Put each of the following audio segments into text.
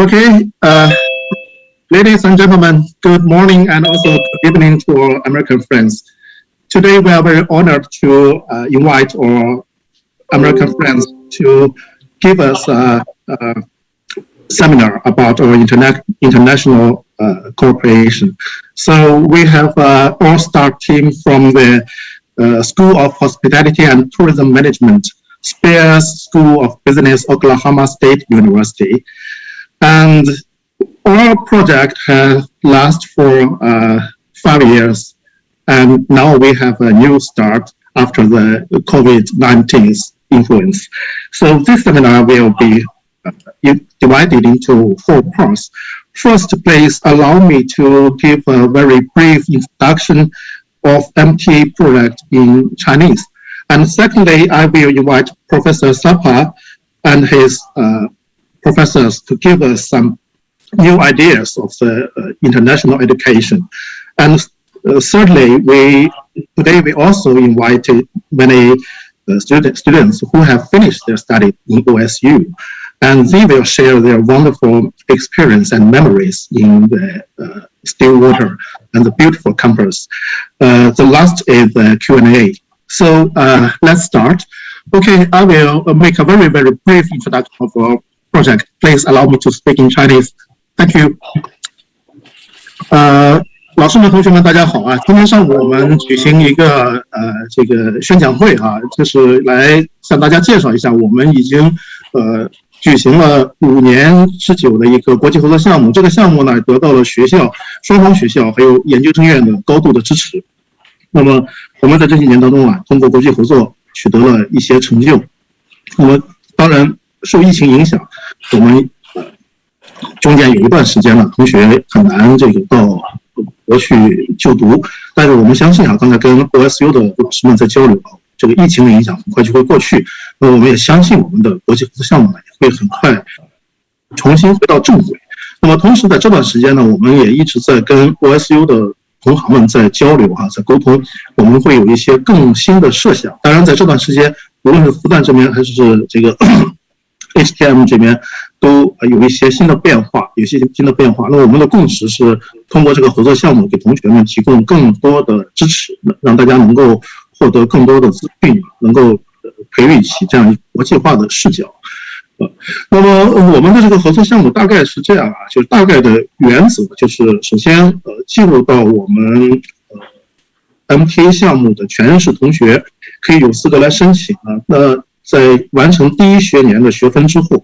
Okay, ladies and gentlemen, good morning and also good evening to our American friends. Today we are very honored to invite our American friends to give us a seminar about our international cooperation. So we have an all-star team from the School of Hospitality and Tourism Management, Spears School of Business, Oklahoma State University. And our project has lasted for 5 years, and now we have a new start after the COVID-19 influence. So this seminar will be divided into 4 parts. First, please allow me to give a very brief introduction of MTA project in Chinese. And secondly, I will invite Professor Sapa and his professors to give us some new ideas of the international education. And thirdly, today we also invited many students who have finished their study in OSU, and they will share their wonderful experience and memories in the still water and the beautiful campus. The last is the Q&A. So let's start. Okay, I will make a very, very brief introduction of our project. Please allow me to speak in Chinese. Thank you. 老师们、同学们，大家好啊！今天上午我们举行一个这个宣讲会啊，就是来向大家介绍一下我们已经举行了5年之久的一个国际合作项目。这个项目呢，得到了双方学校还有研究生院的高度的支持。那么我们在这几年当中啊，通过国际合作取得了一些成就。那么当然受疫情影响，我们中间有一段时间呢，同学很难这个到国去就读。但是我们相信啊，刚才跟 OSU 的老师们在交流啊，这个疫情的影响很快就会过去。那我们也相信我们的国际合作项目呢，也会很快重新回到正轨。那么同时在这段时间呢，我们也一直在跟 OSU 的同行们在交流啊，在沟通，我们会有一些更新的设想。当然在这段时间，无论是复旦这边还是这个HTM 这边都有一些新的变化，那我们的共识是通过这个合作项目给同学们提供更多的支持，让大家能够获得更多的资讯，能够培育起这样一个国际化的视角。那么我们的这个合作项目大概是这样啊，就是大概的原则就是首先进入到我们MTA 项目的全日制同学可以有资格来申请啊。那在完成第1学年的学分之后，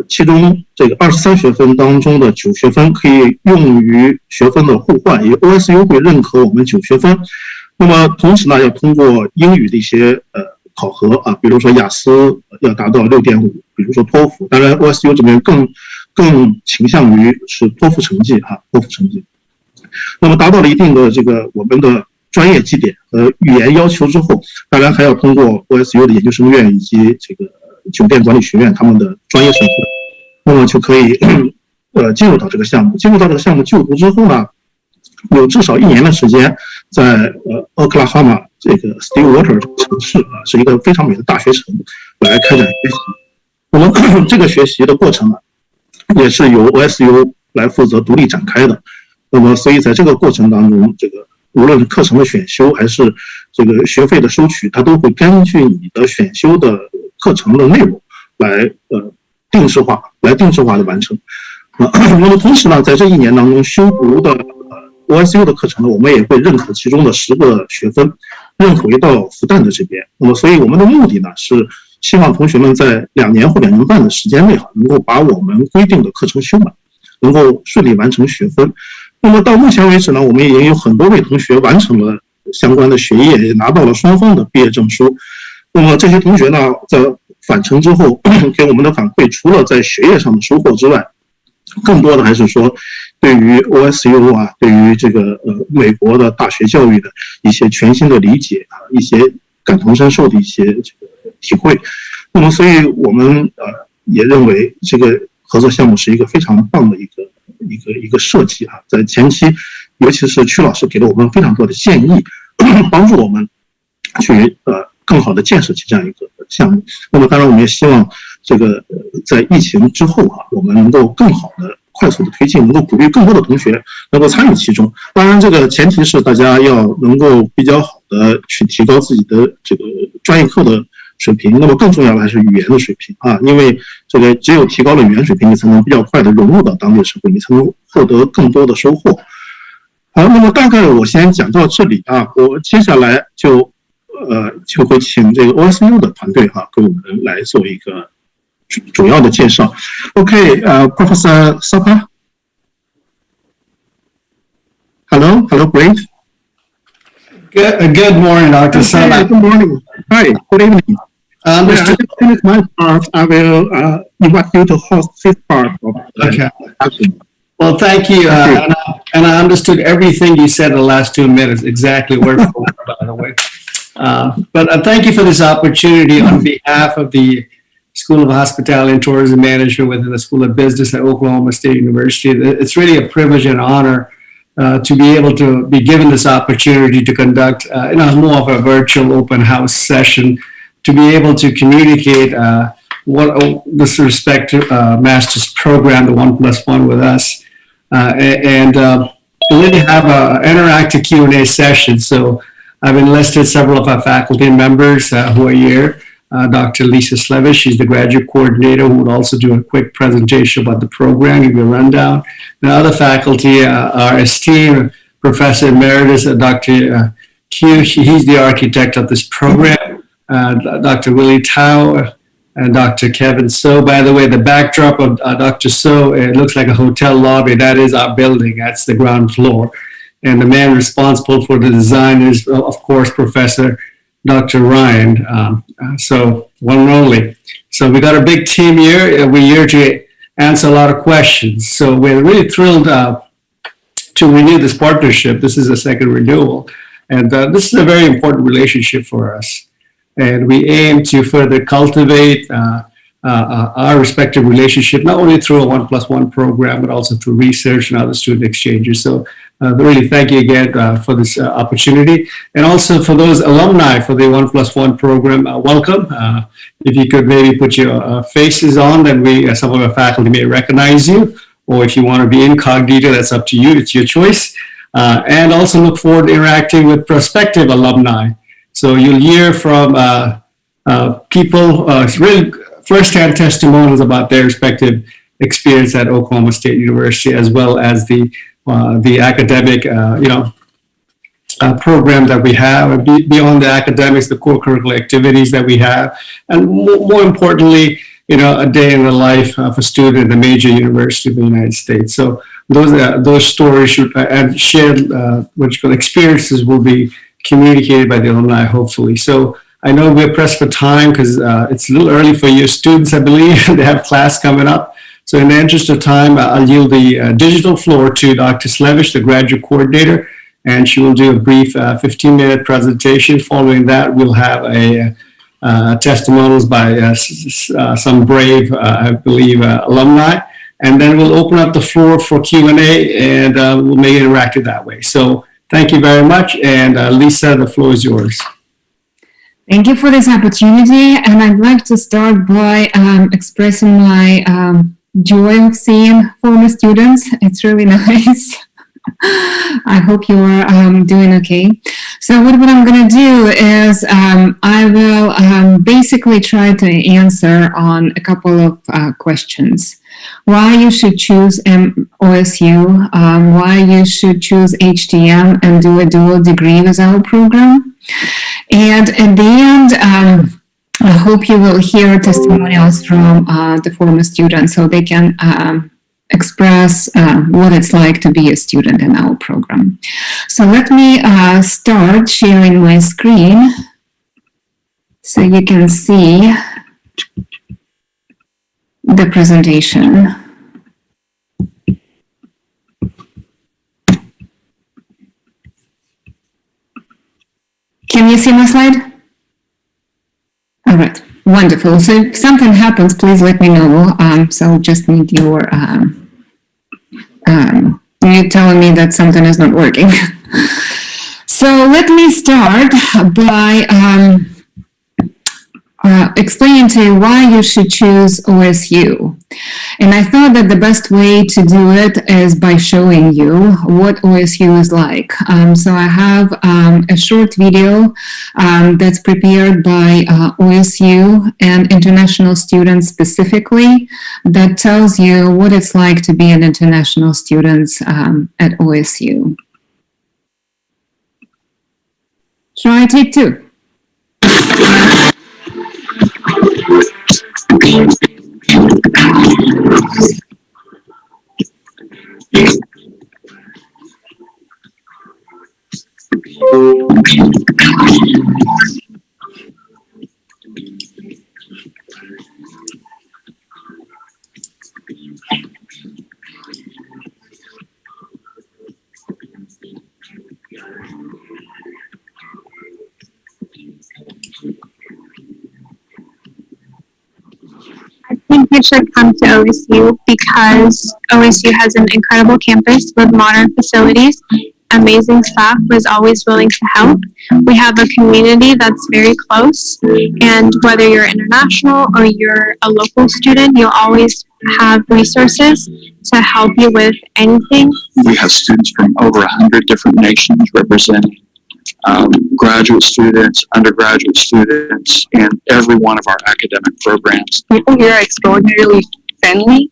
其中这个23学分当中的9学分可以用于学分的互换，也 OSU 会认可我们9学分。那么同时呢，要通过英语的一些考核啊，比如说雅思要达到6.5，比如说托福。当然 OSU 这边更倾向于是托福成绩啊，托福成绩。那么达到了一定的这个我们的专业绩点和语言要求之后，当然还要通过 OSU 的研究生院以及这个酒店管理学院他们的专业审核，那么就可以进入到这个项目。进入到这个项目就读之后呢，有至少1年的时间在Oklahoma 这个 Stillwater 这个城市啊，是一个非常美的大学城来开展学习。那么这个学习的过程呢，也是由 OSU 来负责独立展开的。那么所以在这个过程当中，这个无论是课程的选修还是这个学费的收取，它都会根据你的选修的课程的内容来定制化的完成。那么同时呢，在这1年当中修读的OSU 的课程呢，我们也会认可其中的10个学分，认回到复旦的这边。那么所以我们的目的呢，是希望同学们在2年或2年半的时间内能够把我们规定的课程修满，能够顺利完成学分。那么到目前为止呢，我们已经有很多位同学完成了相关的学业，也拿到了双方的毕业证书。那么这些同学呢，在返程之后给我们的反馈，除了在学业上的收获之外，更多的还是说对于 OSU 啊，对于这个美国的大学教育的一些全新的理解啊，一些感同身受的一些这个体会。那么所以我们也认为这个合作项目是一个非常棒的一个设计啊，在前期，尤其是曲老师给了我们非常多的建议，帮助我们去更好的建设起这样一个项目。那么当然我们也希望这个在疫情之后啊，我们能够更好的快速的推进，能够鼓励更多的同学能够参与其中。当然，这个前提是大家要能够比较好的去提高自己的这个专业课的水平。那么更重要的还是语言的水平啊，因为这个只有提高了语言水平，你才能比较快的融入到当地社会，你才能获得更多的收获。好，那么大概我先讲到这里啊，我接下来就会请这个 OSU 的团队给我们来做一个主要的介绍。Okay, Professor Sapa. Hello, great. Good morning, Dr. Sapa. Good morning. Hi, good evening. I just finished my part. I will invite you to host this part of the action. Well, thank you. And I understood everything you said in the last 2 minutes, exactly word for word, by the way. But thank you for this opportunity on behalf of the School of Hospitality and Tourism Management within the School of Business at Oklahoma State University. It's really a privilege and honor to be able to be given this opportunity to conduct more of a virtual open house session, to be able to communicate this respective master's program, the 1+1 with us, and really have an interactive Q&A session. So I've enlisted several of our faculty members who are here. Dr. Lisa Slevish, she's the graduate coordinator, who would also do a quick presentation about the program, give you a rundown. The other faculty are esteemed Professor Emeritus Dr. Q. He's the architect of this program. Dr. Willie Tao and Dr. Kevin So. By the way, the backdrop of Dr. So, it looks like a hotel lobby. That is our building. That's the ground floor. And the man responsible for the design is, of course, Professor Dr. Ryan, so one and only. So we got a big team here. We're here to answer a lot of questions. So we're really thrilled to renew this partnership. This is a second renewal. And this is a very important relationship for us. And we aim to further cultivate our respective relationship, not only through a 1+1 program, but also through research and other student exchanges. So really thank you again for this opportunity. And also for those alumni for the 1+1 program, welcome. If you could maybe put your faces on, then some of our faculty may recognize you. Or if you want to be incognito, that's up to you. It's your choice. And also look forward to interacting with prospective alumni. So you'll hear from people, really first-hand testimonials about their respective experience at Oklahoma State University, as well as the academic, program that we have, and beyond the academics, the core curricular activities that we have, and more importantly, a day in the life of a student at a major university of the United States. So those stories and shared experiences will be communicated by the alumni, hopefully. So I know we're pressed for time because it's a little early for your students, I believe. They have class coming up. So in the interest of time, I'll yield the digital floor to Dr. Slevish, the graduate coordinator, and she will do a brief 15-minute presentation. Following that, we'll have a testimonials by some brave, I believe, alumni. And then we'll open up the floor for Q&A, and we'll make it interactive that way. So thank you very much. And Lisa, the floor is yours. Thank you for this opportunity. And I'd like to start by expressing my joy of seeing former students. It's really nice. I hope you are doing okay. So what I'm going to do is I will basically try to answer on a couple of questions. Why you should choose OSU, why you should choose HTM and do a dual degree with our program. And at the end, I hope you will hear testimonials from the former students so they can express what it's like to be a student in our program. So let me start sharing my screen so you can see the presentation. Can you see my slide? All right, wonderful. So if something happens, please let me know. So just need your, you telling me that something is not working. So let me start by explaining to you why you should choose OSU. And I thought that the best way to do it is by showing you what OSU is like. So I have a short video that's prepared by OSU and international students specifically that tells you what it's like to be an international student at OSU. Try take two. I think you should come to OSU because OSU has an incredible campus with modern facilities, amazing staff who is always willing to help. We have a community that's very close, and whether you're international or you're a local student, you'll always have resources to help you with anything. We have students from over 100 different nations representing graduate students, undergraduate students, and every one of our academic programs. People here are extraordinarily friendly,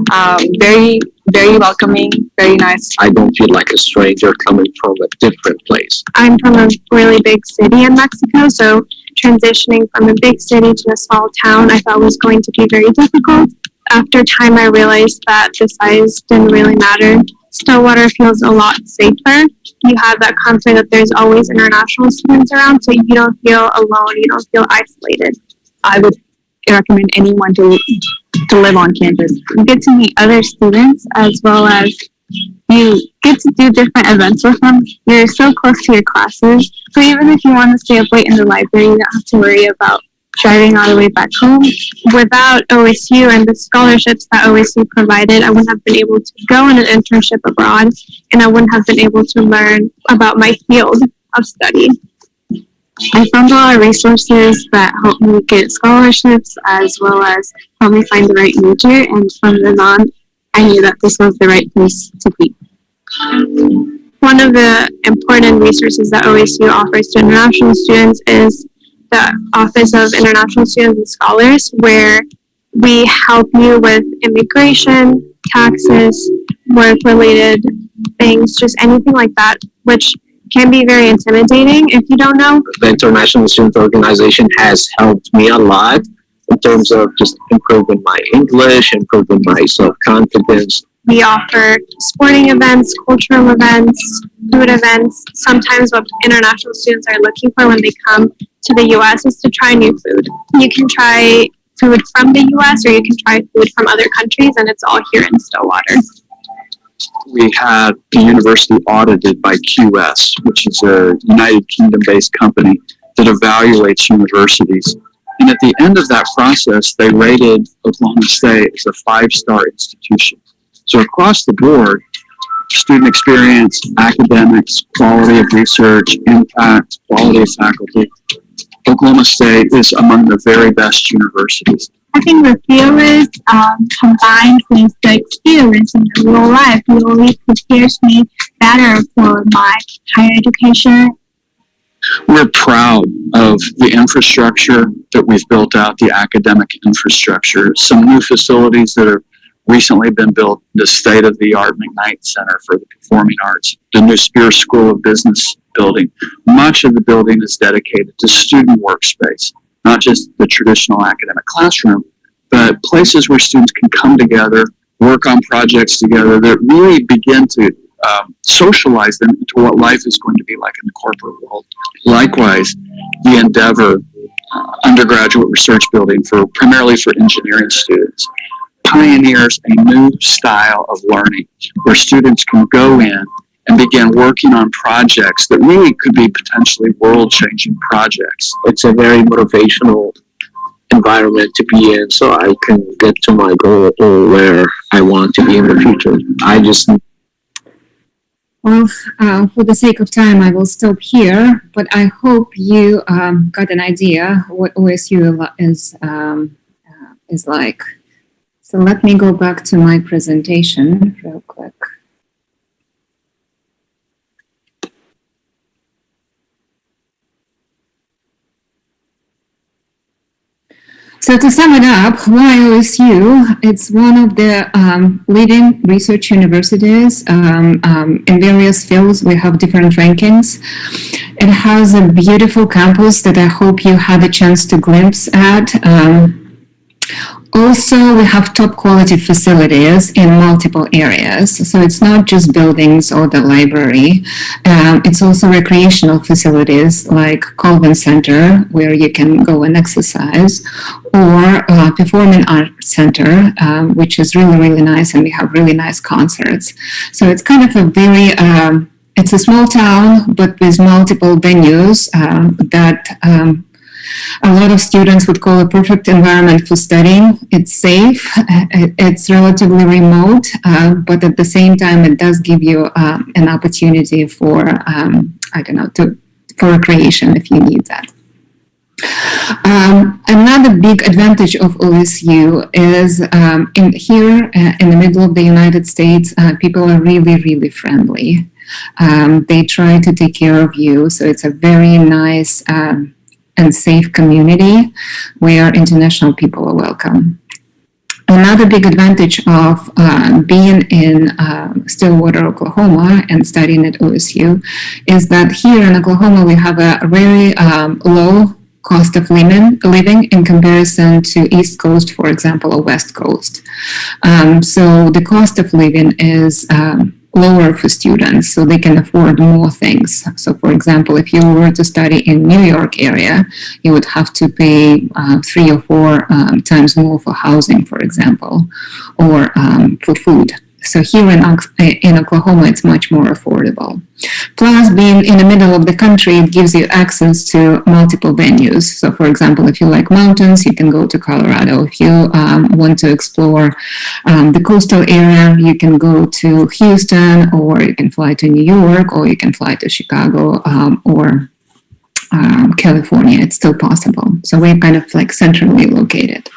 very welcoming, very nice. I don't feel like a stranger coming from a different place. I'm from a really big city in Mexico, so transitioning from a big city to a small town I thought was going to be very difficult. After time, I realized that the size didn't really matter. Stillwater feels a lot safer. You have that comfort that there's always international students around, so you don't feel alone, you don't feel isolated. I would recommend anyone to live on campus. You get to meet other students as well as you get to do different events with them. You're so close to your classes, so even if you want to stay up late in the library, you don't have to worry about driving all the way back home. Without OSU and the scholarships that OSU provided, I wouldn't have been able to go on an internship abroad, and I wouldn't have been able to learn about my field of study. I found a lot of resources that helped me get scholarships as well as helped me find the right major, and from then on, I knew that this was the right place to be. One of the important resources that OSU offers to international students is the Office of International Students and Scholars, where we help you with immigration, taxes, work-related things, just anything like that, which can be very intimidating if you don't know. The International Student Organization has helped me a lot in terms of just improving my English, improving my self-confidence. We offer sporting events, cultural events, food events. Sometimes what international students are looking for when they come to the U.S. is to try new food. You can try food from the U.S. or you can try food from other countries, and it's all here in Stillwater. We had the university audited by QS, which is a United Kingdom-based company that evaluates universities. And at the end of that process, they rated Oklahoma State as a 5-star institution. So across the board, student experience, academics, quality of research, impact, quality of faculty, Oklahoma State is among the very best universities. I think the theories combined with the experience in the real life really prepares me better for my higher education. We're proud of the infrastructure that we've built out, the academic infrastructure, some new facilities that have recently been built, the state-of-the-art McKnight Center for the Performing Arts, the new Spear School of Business building. Much of the building is dedicated to student workspace, not just the traditional academic classroom, but places where students can come together, work on projects together that really begin to socialize them into what life is going to be like in the corporate world. Likewise, the Endeavor undergraduate research building primarily for engineering students pioneers a new style of learning where students can go in and begin working on projects that really could be potentially world-changing projects. It's a very motivational environment to be in, so I can get to my goal or where I want to be in the future. Well, for the sake of time, I will stop here, but I hope you got an idea what OSU is like. So let me go back to my presentation real quick. So to sum it up, why OSU? It's one of the leading research universities in various fields. We have different rankings. It has a beautiful campus that I hope you had a chance to glimpse at. Also, we have top quality facilities in multiple areas. So it's not just buildings or the library. It's also recreational facilities like Colvin Center, where you can go and exercise, or Performing Arts Center, which is really, really nice, and we have really nice concerts. So it's kind of a very, it's a small town, but with multiple venues that a lot of students would call a perfect environment for studying. It's safe, it's relatively remote, but at the same time, it does give you an opportunity for, for recreation if you need that. Another big advantage of OSU is here in the middle of the United States, people are really, really friendly. They try to take care of you, so it's a very nice and safe community where international people are welcome. Another big advantage of being in Stillwater, Oklahoma, and studying at OSU is that here in Oklahoma we have a very low cost of living in comparison to East Coast, for example, or West Coast. So the cost of living is lower for students, so they can afford more things. So for example, if you were to study in New York area, you would have to pay 3 or 4 times more for housing, for example, or for food. So here in Oklahoma, it's much more affordable. Plus, being in the middle of the country, it gives you access to multiple venues. So for example, if you like mountains, you can go to Colorado. If you want to explore the coastal area, you can go to Houston, or you can fly to New York, or you can fly to Chicago, or California. It's still possible. So we're kind of like centrally located.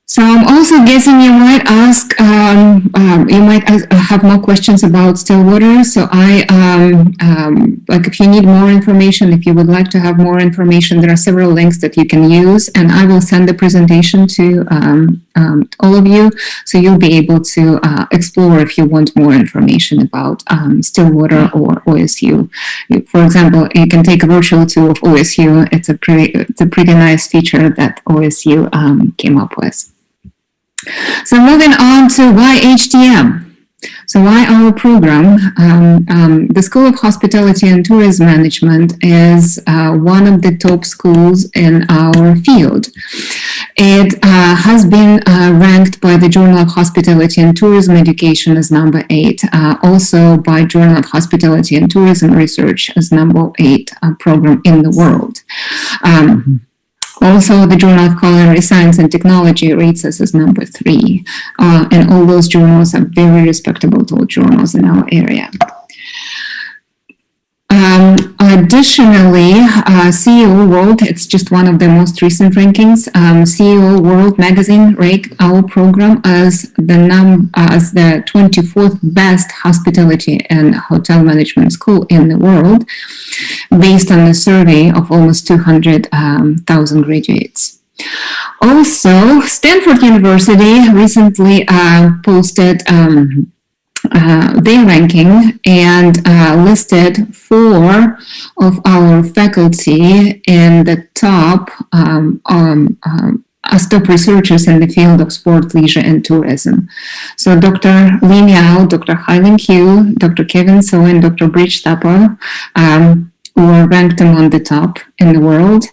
So I'm also guessing you might ask, you might have more questions about Stillwater. So like if you need more information, if you would like to have more information, there are several links that you can use, and I will send the presentation to all of you, so you'll be able to explore if you want more information about Stillwater or OSU. For example, you can take a virtual tour of OSU. It's a pretty nice feature that OSU came up with. So moving on to why HTM. So why our program? The School of Hospitality and Tourism Management is one of the top schools in our field. It has been ranked by the Journal of Hospitality and Tourism Education as number 8, also by Journal of Hospitality and Tourism Research as number 8 program in the world. Also, the Journal of Culinary Science and Technology rates us as number 3. And all those journals are very respectable top journals in our area. Additionally, CEO World, it's just one of the most recent rankings. CEO World magazine ranked our program as the 24th best hospitality and hotel management school in the world, based on a survey of almost 200,000 graduates. Also, Stanford University recently posted their ranking and listed 4 of our faculty in the top as top researchers in the field of sport, leisure, and tourism. So Dr. Li Miao, Dr. Hailing Qiu, Dr. Kevin So, and Dr. Bridge Thapa were ranked among the top in the world.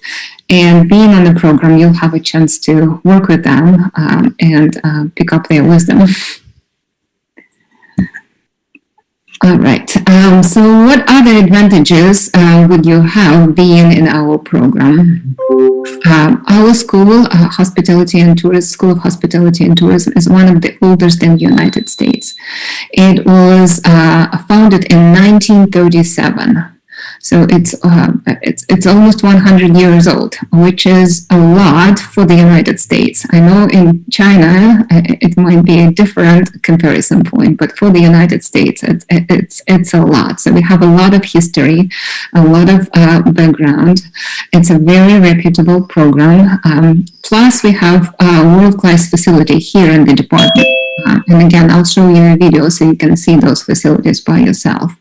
And being on the program, you'll have a chance to work with them and pick up their wisdom. All right. So what other advantages would you have being in our program? Our school, Hospitality and Tourism, School of Hospitality and Tourism, is one of the oldest in the United States. It was founded in 1937. So it's almost 100 years old, which is a lot for the United States. I know in China it might be a different comparison point, but for the United States it's a lot. So we have a lot of history, a lot of background. It's a very reputable program. Plus we have a world-class facility here in the department. And again, I'll show you a video so you can see those facilities by yourself.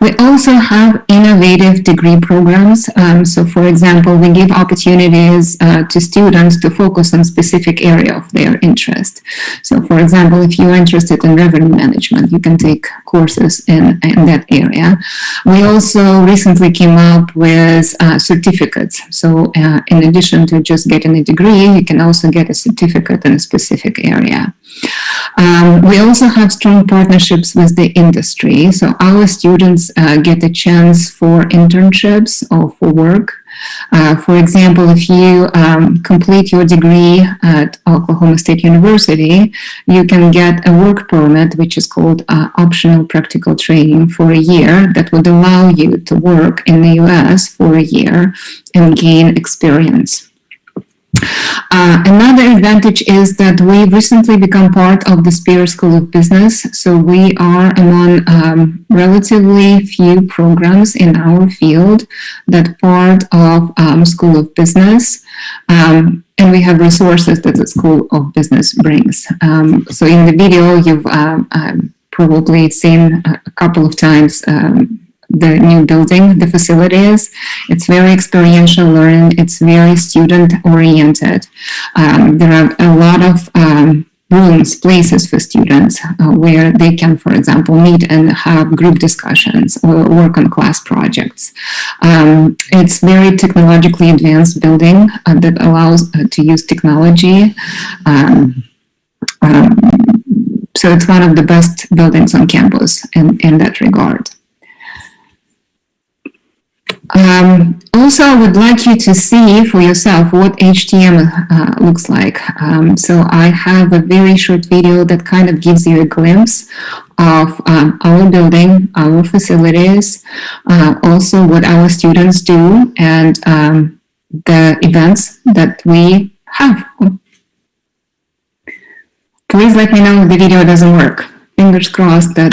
We also have innovative degree programs. So for example, we give opportunities to students to focus on specific area of their interest. So for example, if you're interested in revenue management, you can take courses in that area. We also recently came up with certificates. So in addition to just getting a degree, you can also get a certificate in a specific area. We also have strong partnerships with the industry. So our students get a chance for internships or for work. For example, if you complete your degree at Oklahoma State University, you can get a work permit, which is called optional practical training for a year, that would allow you to work in the US for a year and gain experience. Another advantage is that we recently become part of the Spear School of Business. So we are among relatively few programs in our field that part of School of Business. And we have resources that the School of Business brings. So in the video, you've probably seen a couple of times the new building, the facilities. It's very experiential learning. It's very student-oriented. There are a lot of rooms, places for students where they can, for example, meet and have group discussions or work on class projects. It's very technologically advanced building that allows to use technology. So it's one of the best buildings on campus in that regard. Also, I would like you to see for yourself what HTM looks like. So I have a very short video that kind of gives you a glimpse of our building, our facilities, also what our students do, and the events that we have. Please let me know if the video doesn't work. Fingers crossed that...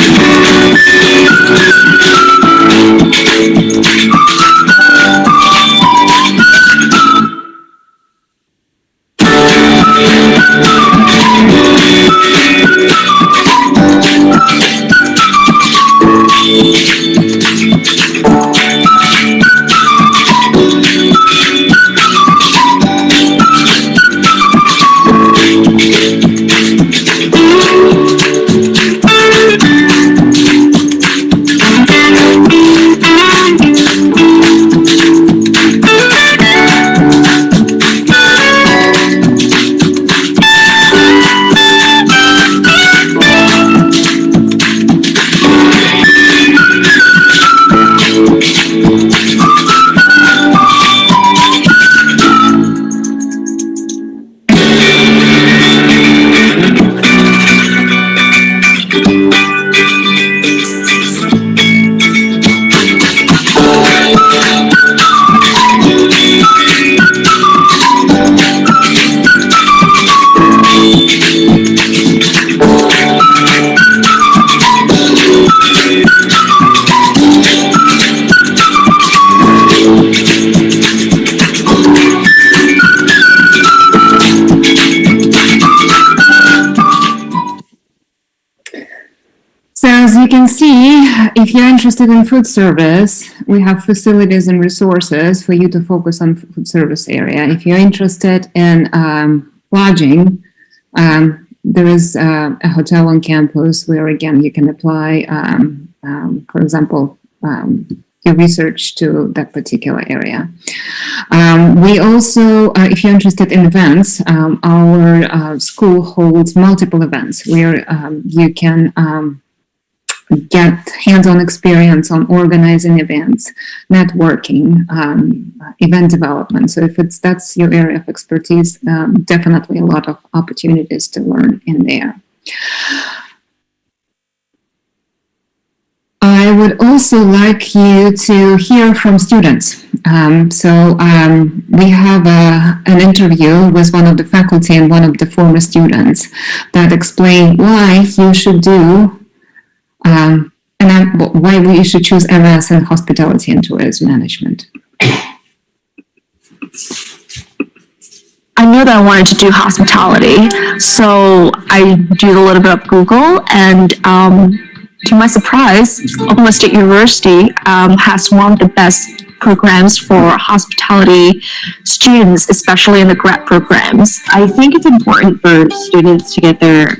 As you can see, if you're interested in food service, we have facilities and resources for you to focus on food service area. If you're interested in lodging, there is a hotel on campus where, again, you can apply, for example, your research to that particular area. We also, if you're interested in events, our school holds multiple events where you can get hands-on experience on organizing events, networking, event development. So if that's your area of expertise, definitely a lot of opportunities to learn in there. I would also like you to hear from students. We have an interview with one of the faculty and one of the former students that explain why you should do why we should choose MS in hospitality and tourism management. I knew that I wanted to do hospitality, so I did a little bit of Google, and to my surprise, Oklahoma State University has one of the best programs for hospitality students, especially in the grad programs. I think it's important for students to get their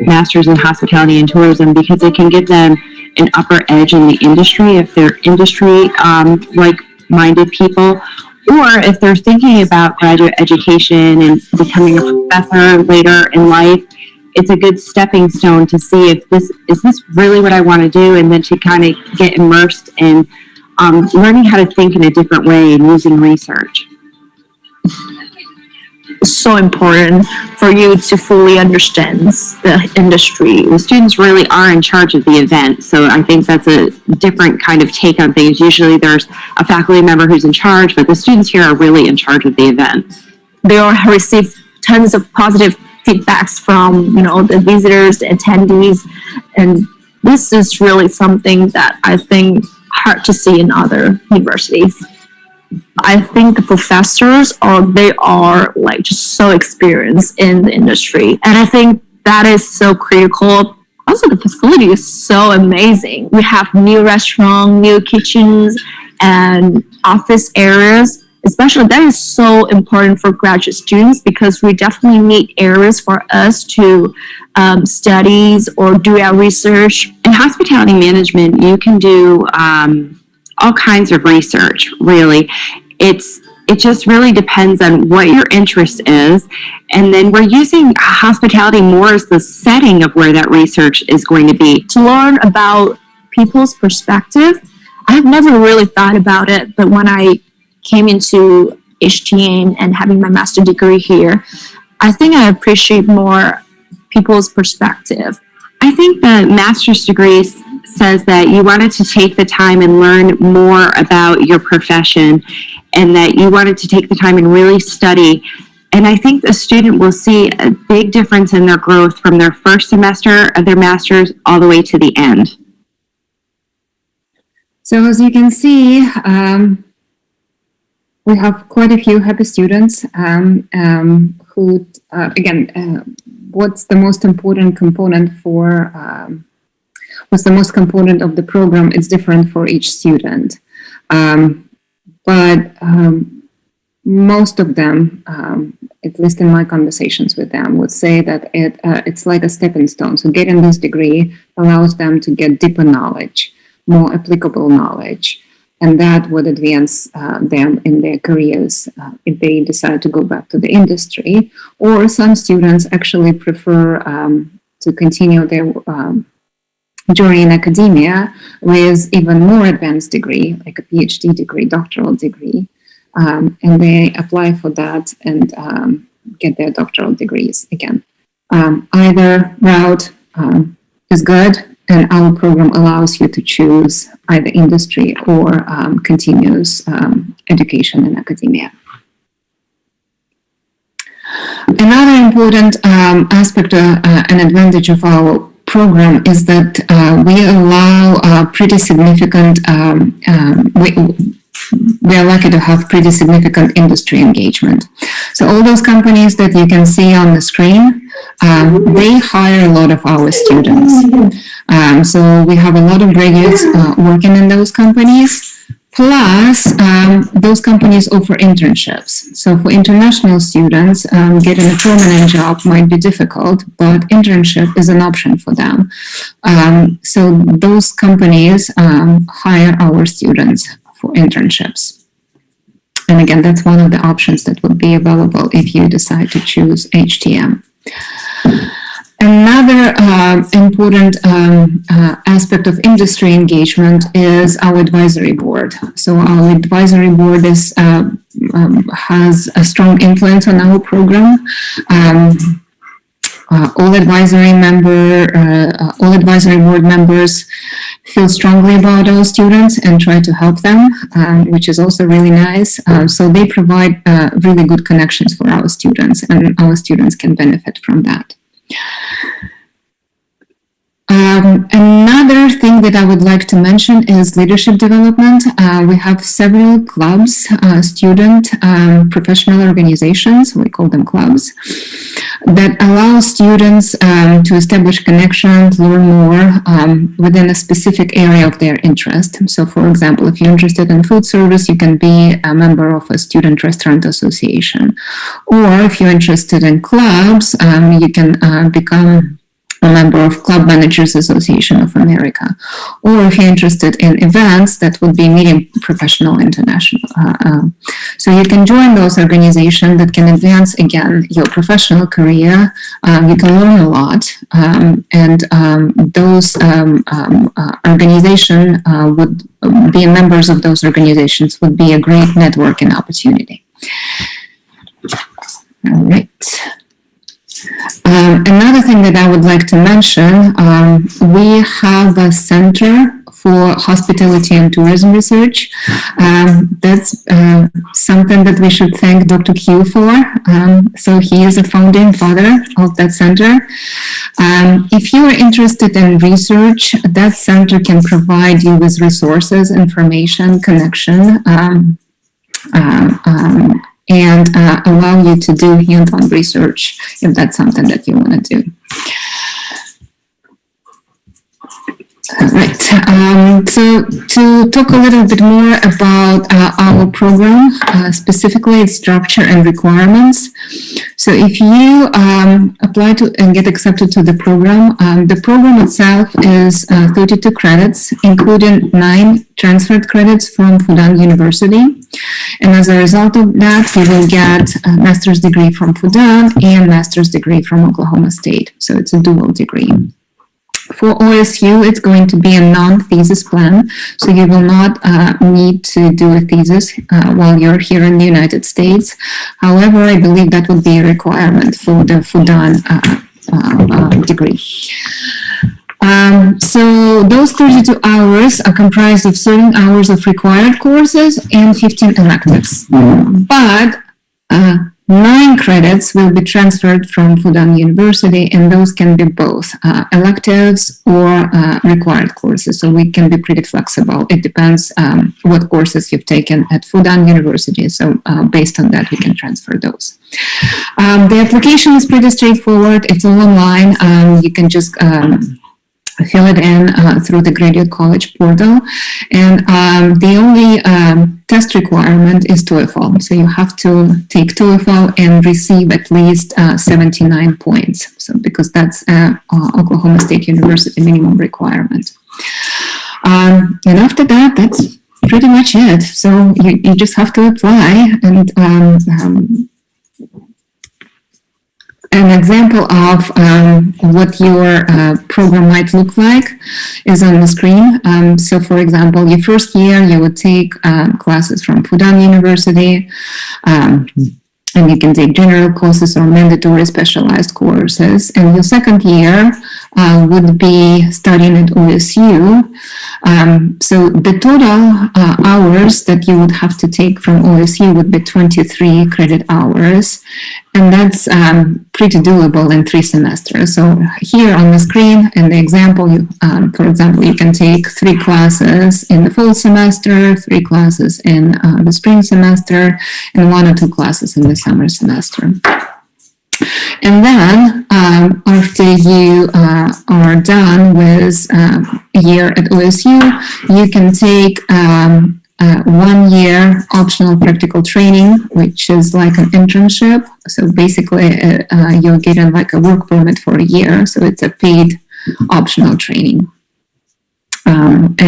master's in hospitality and tourism because it can give them an upper edge in the industry if they're industry like-minded people, or if they're thinking about graduate education and becoming a professor later in life. It's a good stepping stone to see if this is really what I want to do, and then to kind of get immersed in learning how to think in a different way and using research. It's so important for you to fully understand the industry. The students really are in charge of the event, so I think that's a different kind of take on things. Usually there's a faculty member who's in charge, but the students here are really in charge of the event. They all receive tons of positive feedbacks from the visitors, the attendees, and this is really something that I think hard to see in other universities. I think the professors they are like just so experienced in the industry, and I think that is so critical. Also, the facility is so amazing. We have new restaurants, new kitchens, and office areas. Especially that is so important for graduate students because we definitely need areas for us to study or do our research. In hospitality management, you can do all kinds of research, really. It just really depends on what your interest is. And then we're using hospitality more as the setting of where that research is going to be. To learn about people's perspective, I've never really thought about it, but when I came into HTN and having my master's degree here, I think I appreciate more people's perspective. I think the master's degree says that you wanted to take the time and learn more about your profession, and that you wanted to take the time and really study. And I think the student will see a big difference in their growth from their first semester of their master's all the way to the end. So as you can see, we have quite a few happy students who, what's the most important component what's the most component of the program is different for each student. But most of them, at least in my conversations with them, would say that it's like a stepping stone. So getting this degree allows them to get deeper knowledge, more applicable knowledge, and that would advance them in their careers if they decide to go back to the industry. Or some students actually prefer to continue their journey in academia with even more advanced degree, like a PhD degree, doctoral degree, and they apply for that and get their doctoral degrees again. Either route is good, and our program allows you to choose either industry or continuous education in academia. Another important aspect and advantage of our program is that we allow pretty significant, we are lucky to have pretty significant industry engagement. So all those companies that you can see on the screen, they hire a lot of our students. So we have a lot of graduates working in those companies. Plus, those companies offer internships. So for international students, getting a permanent job might be difficult, but internship is an option for them. So those companies hire our students for internships. And again, that's one of the options that would be available if you decide to choose HTM. And now Another important aspect of industry engagement is our advisory board. So our advisory board has a strong influence on our program. All advisory board members feel strongly about our students and try to help them, which is also really nice. So they provide really good connections for our students, and our students can benefit from that. Another thing that I would like to mention is leadership development. We have several clubs, student professional organizations, we call them clubs, that allow students to establish connections, learn more within a specific area of their interest. So for example, if you're interested in food service, you can be a member of a student restaurant association. Or if you're interested in clubs, you can become a member of Club Managers Association of America. Or if you're interested in events, that would be Media Professional International. So you can join those organizations that can advance, again, your professional career. You can learn a lot. And those organizations would be members of those organizations would be a great networking opportunity. All right. Another thing that I would like to mention, we have a Center for Hospitality and Tourism Research. That's something that we should thank Dr. Q for. So he is a founding father of that center. If you are interested in research, that center can provide you with resources, information, connection, and allow you to do hands-on research if that's something that you want to do. All right. So to talk a little bit more about our program, specifically its structure and requirements. So if you apply to and get accepted to the program itself is 32 credits, including 9 transferred credits from Fudan University. And as a result of that, you will get a master's degree from Fudan and master's degree from Oklahoma State. So it's a dual degree. For OSU, it's going to be a non-thesis plan, so you will not need to do a thesis while you're here in the United States. However, I believe that would be a requirement for the Fudan degree. So those 32 hours are comprised of 30 hours of required courses and 15 electives. But 9 credits will be transferred from Fudan University, and those can be both electives or required courses. So we can be pretty flexible. It depends what courses you've taken at Fudan University. So based on that, we can transfer those. The application is pretty straightforward. It's all online. You can just fill it in through the Graduate College portal. And the only test requirement is TOEFL. So you have to take TOEFL and receive at least 79 points. So because that's Oklahoma State University minimum requirement. And after that, that's pretty much it. So you just have to apply, and an example of what your program might look like is on the screen. So for example, your first year, you would take classes from Fudan University, and you can take general courses or mandatory specialized courses. And your second year would be studying at OSU. So the total hours that you would have to take from OSU would be 23 credit hours. And that's pretty doable in 3 semesters. So here on the screen, in the example, for example, you can take 3 classes in the fall semester, 3 classes in the spring semester, and 1 or 2 classes in the summer semester. And then after you are done with a year at OSU, you can take 1 year optional practical training, which is like an internship. So basically you're getting like a work permit for a year. So it's a paid optional training. And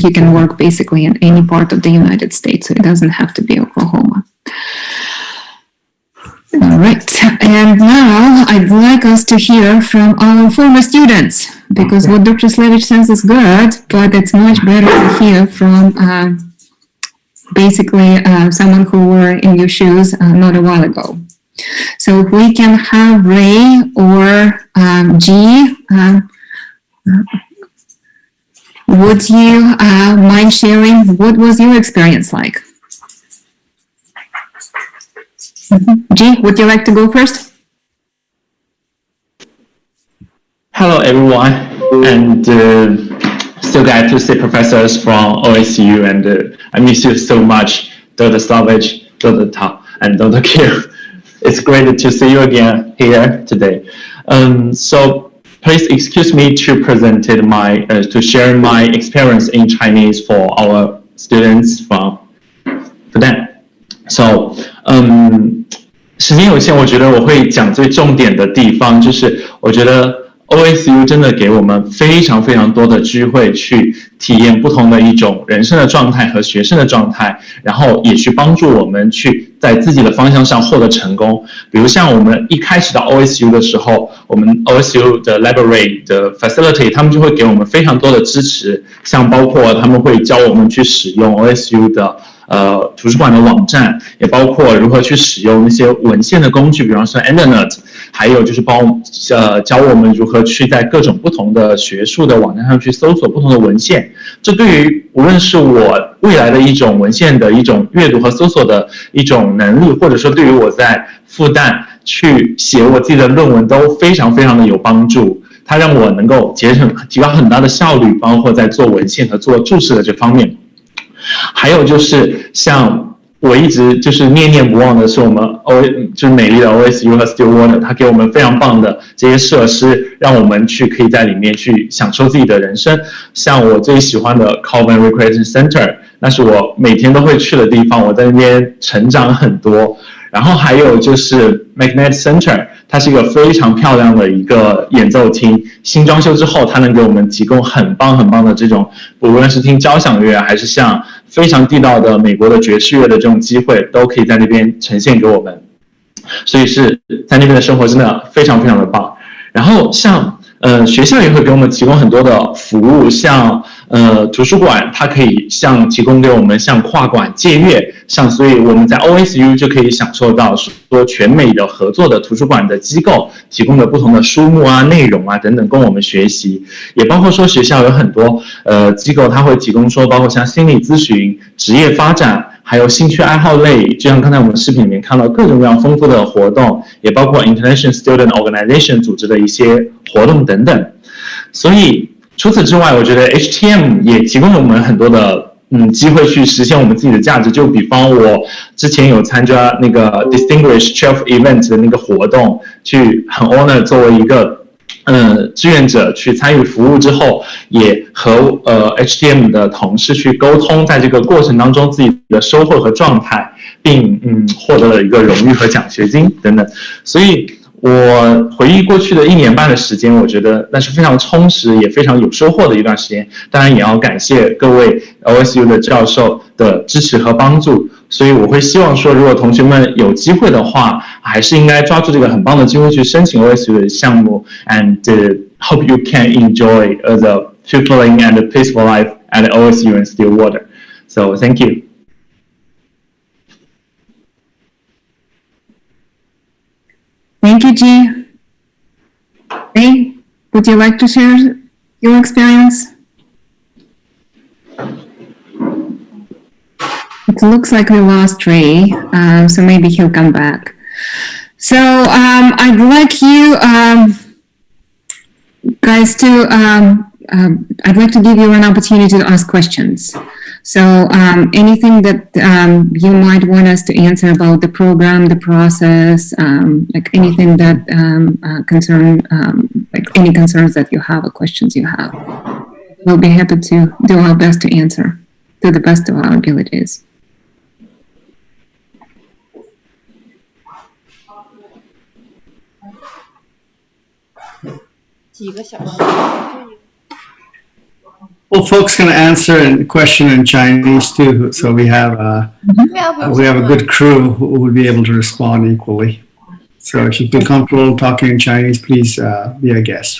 you can work basically in any part of the United States. So it doesn't have to be Oklahoma. All right, and now I'd like us to hear from our former students, because what Dr. Slavich says is good, but it's much better to hear from basically someone who were in your shoes not a while ago. So if we can have Ray or G, would you mind sharing what was your experience like? G, would you like to go first? Hello, everyone, and so glad to see professors from OSU, and I miss you so much, Dr. Slavich, Dr. Tao, and Dr. Q. It's great to see you again here today. So please excuse me to to share my experience in Chinese for our students from Fudan. So, 时间有限，我觉得我会讲最重点的地方，就是我觉得 OSU 真的给我们非常非常多的机会去体验不同的一种人生的状态和学生的状态，然后也去帮助我们去在自己的方向上获得成功。比如像我们一开始到 OSU 的时候，我们 OSU 的 library 的 facility 他们就会给我们非常多的支持，像包括他们会教我们去使用 OSU 的图书馆的网站，也包括如何去使用那些文献的工具，比方说 Internet， 还有就是教我们如何去在各种不同的学术的网站上去搜索不同的文献。这对于无论是我未来的一种文献的一种阅读和搜索的一种能力，或者说对于我在复旦去写我自己的论文都非常非常的有帮助。它让我能够提高很大的效率，包括在做文献和做注释的这方面。还有就是像我一直就是念念不忘的是我们就是美丽的 OSU 和 Stillwater， 它给我们非常棒的这些设施，让我们可以在里面去享受自己的人生。像我最喜欢的 Calvin Recreation Center， 那是我每天都会去的地方，我在那边成长很多。然后还有就是 Magnet Center， 它是一个非常漂亮的一个演奏厅，新装修之后它能给我们提供很棒很棒的这种，无论是听交响乐还是像非常地道的美国的爵士乐的这种机会，都可以在那边呈现给我们，所以是在那边的生活真的非常非常的棒。然后像学校也会给我们提供很多的服务，像图书馆它可以提供给我们像跨馆借阅，所以我们在 OSU 就可以享受到说全美的合作的图书馆的机构提供的不同的书目啊、内容啊等等供我们学习，也包括说学校有很多机构它会提供说包括像心理咨询、职业发展，还有兴趣爱好类，就像刚才我们视频里面看到各种各样丰富的活动，也包括 International Student Organization 组织的一些活动等等。所以除此之外，我觉得 HTM 也提供了我们很多的机会去实现我们自己的价值。就比方我之前有参加那个 Distinguished Chef Event 的那个活动，去很 honor 作为一个志愿者去参与服务之后，也和HTM 的同事去沟通，在这个过程当中自己的收获和状态，并获得了一个荣誉和奖学金等等。所以我回忆过去的1年半的时间，我觉得那是非常充实也非常有收获的一段时间。当然也要感谢各位 OSU 的教授的支持和帮助。所以我会希望说，如果同学们有机会的话，还是应该抓住这个很棒的机会去申请 OSU 的项目 and hope you can enjoy the fulfilling and peaceful life at OSU and Stillwater. So thank you. Thank you, G. Ray, would you like to share your experience? It looks like we lost Ray, so maybe he'll come back. So I'd like you guys to, I'd like to give you an opportunity to ask questions. So anything that you might want us to answer about the program, the process, like anything that like any concerns that you have or questions you have, we'll be happy to do our best to answer to the best of our abilities. Well, folks can answer and question in Chinese too, so we have a good crew who would be able to respond equally. So if you feel comfortable talking in Chinese, please be a guest.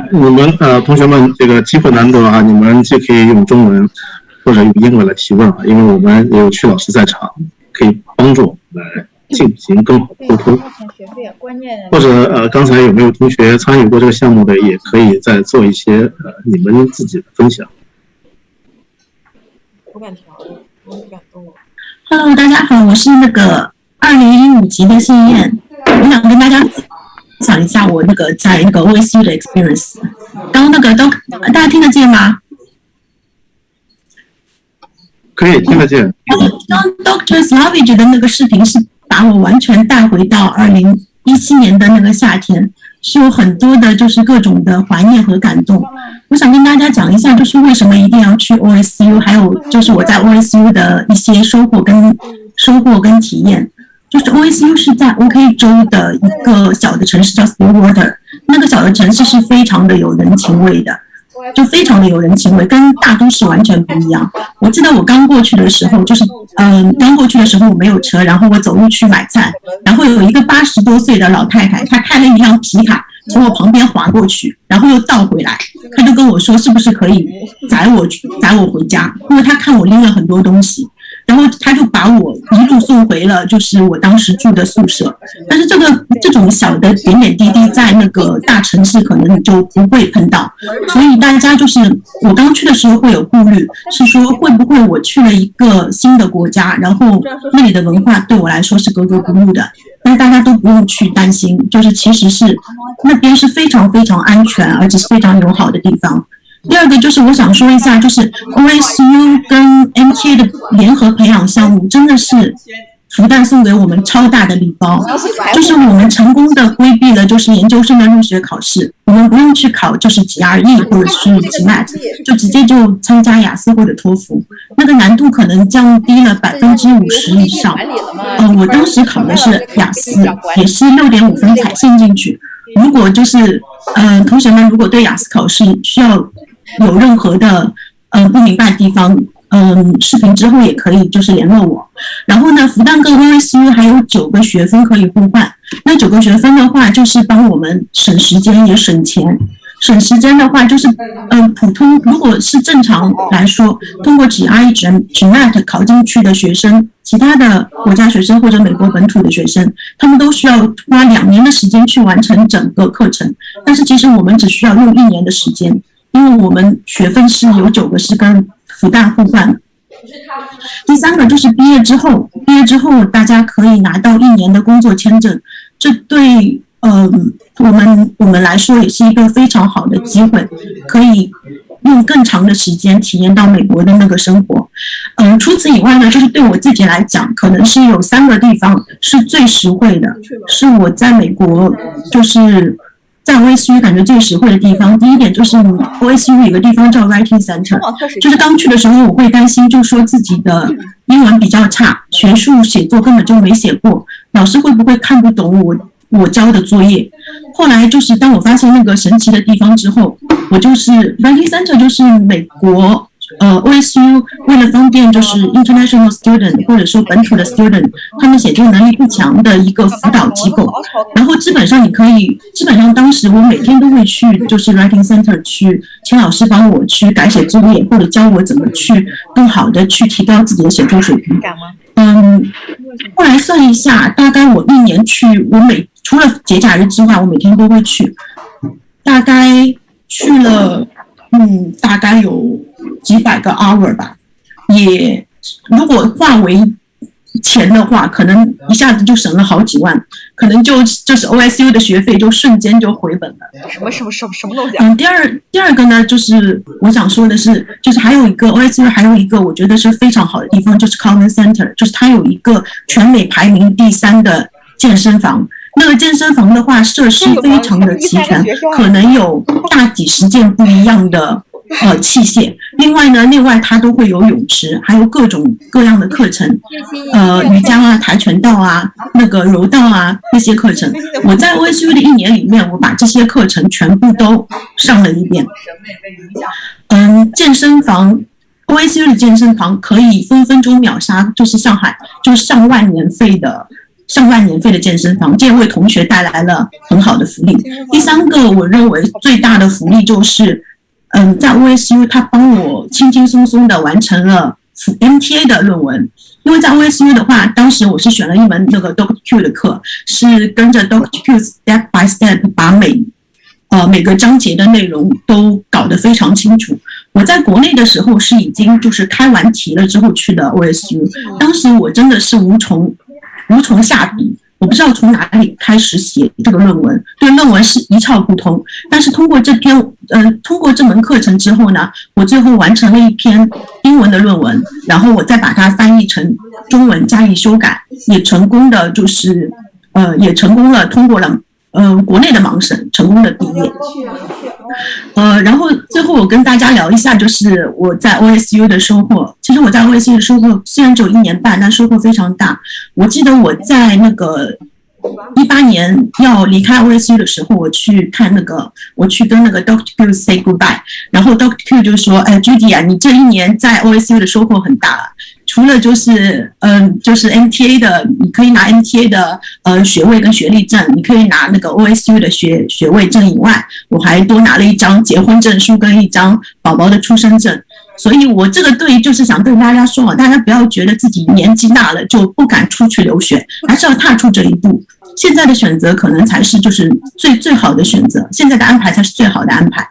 你们同学们这个机会难得啊，你们既可以用中文或者用英文来提问啊，因为我们也有曲老师在场，可以帮助我们来进行更好的沟通。或者刚才有没有同学参与过这个项目的，也可以再做一些你们自己的分享。Hello， 大家好，我是那个2015级的信燕，我想跟大家讲一下我那个在那个 OSU 的 experience。刚那个都大家听得见吗？可以听得见。刚 Dr. Slavage 的那个视频是把我完全带回到2017年的那个夏天，是有很多的就是各种的怀念和感动。我想跟大家讲一下，就是为什么一定要去 OSU， 还有就是我在 OSU 的一些收获跟体验。就是 OSU 是在 OK 州的一个小的城市叫 Stillwater， 那个小的城市是非常的有人情味的，就非常的有人情味，跟大都市完全不一样。我记得我刚过去的时候，就是刚过去的时候我没有车，然后我走路去买菜，然后有一个80多岁的老太太，她开了一辆皮卡从我旁边滑过去，然后又倒回来，她就跟我说是不是可以载我回家，因为她看我拎了很多东西。然后他就把我一路送回了就是我当时住的宿舍，但是这种小的点点滴滴在那个大城市可能你就不会碰到，所以大家就是我刚去的时候会有顾虑，是说会不会我去了一个新的国家，然后那里的文化对我来说是格格不入的，但是大家都不用去担心，就是其实是那边是非常非常安全而且是非常友好的地方。第二个就是我想说一下，就是 OSU 跟 Mta 的联合培养项目真的是复旦送给我们超大的礼包，就是我们成功的规避了就是研究生的入学考试，我们不用去考就是 GRE 或者是 GMAT， 就直接就参加雅思或者托福，那个难度可能降低了50%以上。我当时考的是雅思，也是6.5分才进进去。如果就是同学们如果对雅思考试需要有任何的不明白的地方，视频之后也可以就是联络我。然后呢，复旦跟 OSU 还有9个学分可以互换，那9个学分的话就是帮我们省时间也省钱。省时间的话就是普通如果是正常来说通过 GRE、GMAT 考进去的学生，其他的国家学生或者美国本土的学生，他们都需要花2年的时间去完成整个课程，但是其实我们只需要用1年的时间，因为我们学分是有9个是跟复旦互换。第三个就是毕业之后大家可以拿到1年的工作签证，这对我们来说也是一个非常好的机会，可以用更长的时间体验到美国的那个生活。除此以外呢，就是对我自己来讲，可能是有3个地方是最实惠的，是我在美国就是在 OSU 感觉最实惠的地方。第一点就是 OSU 有个地方叫 Writing Center， 就是刚去的时候我会担心，就说自己的英文比较差，学术写作根本就没写过，老师会不会看不懂我交的作业。后来就是当我发现那个神奇的地方之后，我就是 Writing Center 就是美国OSU 为了方便就是 international student 或者说本土的 student 他们写作能力不强的一个辅导机构，然后基本上当时我每天都会去就是 Writing Center 去请老师帮我去改写作业，或者教我怎么去更好的去提高自己的写作水平。后来算一下，大概我1年去，除了节假日之外，我每天都会去，大概去了大概有几百个 hour 吧。也如果化为钱的话，可能一下子就省了好几万，可能就是 OSU 的学费就瞬间就回本了。什么东西？第二个呢，就是我想说的是，就是还有一个 OSU 还有一个我觉得是非常好的地方，就是 Common Center， 就是它有一个全美排名第3的健身房。那个健身房的话，设施非常的齐全，可能有大几10件不一样的器械。另外它都会有泳池，还有各种各样的课程，瑜伽啊、跆拳道啊、那个柔道啊那些课程。我在 OSU 的1年里面，我把这些课程全部都上了一遍。健身房 OSU 的健身房可以分分钟秒杀，就是上海就是上万年费的上万免费的健身房，这为同学带来了很好的福利。第三个，我认为最大的福利就是，在 OSU 他帮我轻轻松松的完成了 MTA 的论文。因为在 OSU 的话，当时我是选了一门那个 Dr. Q 的课，是跟着 Dr. Q step by step 把每个章节的内容都搞得非常清楚。我在国内的时候是已经就是开完题了之后去的 OSU， 当时我真的是无从下笔，我不知道从哪里开始写这个论文，对论文是一窍不通。但是通过这门课程之后呢，我最后完成了一篇英文的论文，然后我再把它翻译成中文加以修改，也成功的通过了国内的盲审，成功的毕业。然后最后我跟大家聊一下，就是我在 OSU 的收获。其实我在 OSU 的收获虽然只有1年半，但收获非常大。我记得我在那个18年要离开 OSU 的时候，我去跟那个 Dr. Q say goodbye， 然后 Dr. Q 就说：“Judy 啊，你这1年在 OSU 的收获很大，除了就是 MTA 的，你可以拿 MTA 的学位跟学历证，你可以拿那个 OSU 的学位证以外，我还多拿了一张结婚证书跟一张宝宝的出生证。所以我这个就是想对大家说，大家不要觉得自己年纪大了就不敢出去留学，还是要踏出这一步。现在的选择可能才是就是最好的选择，现在的安排才是最好的安排。”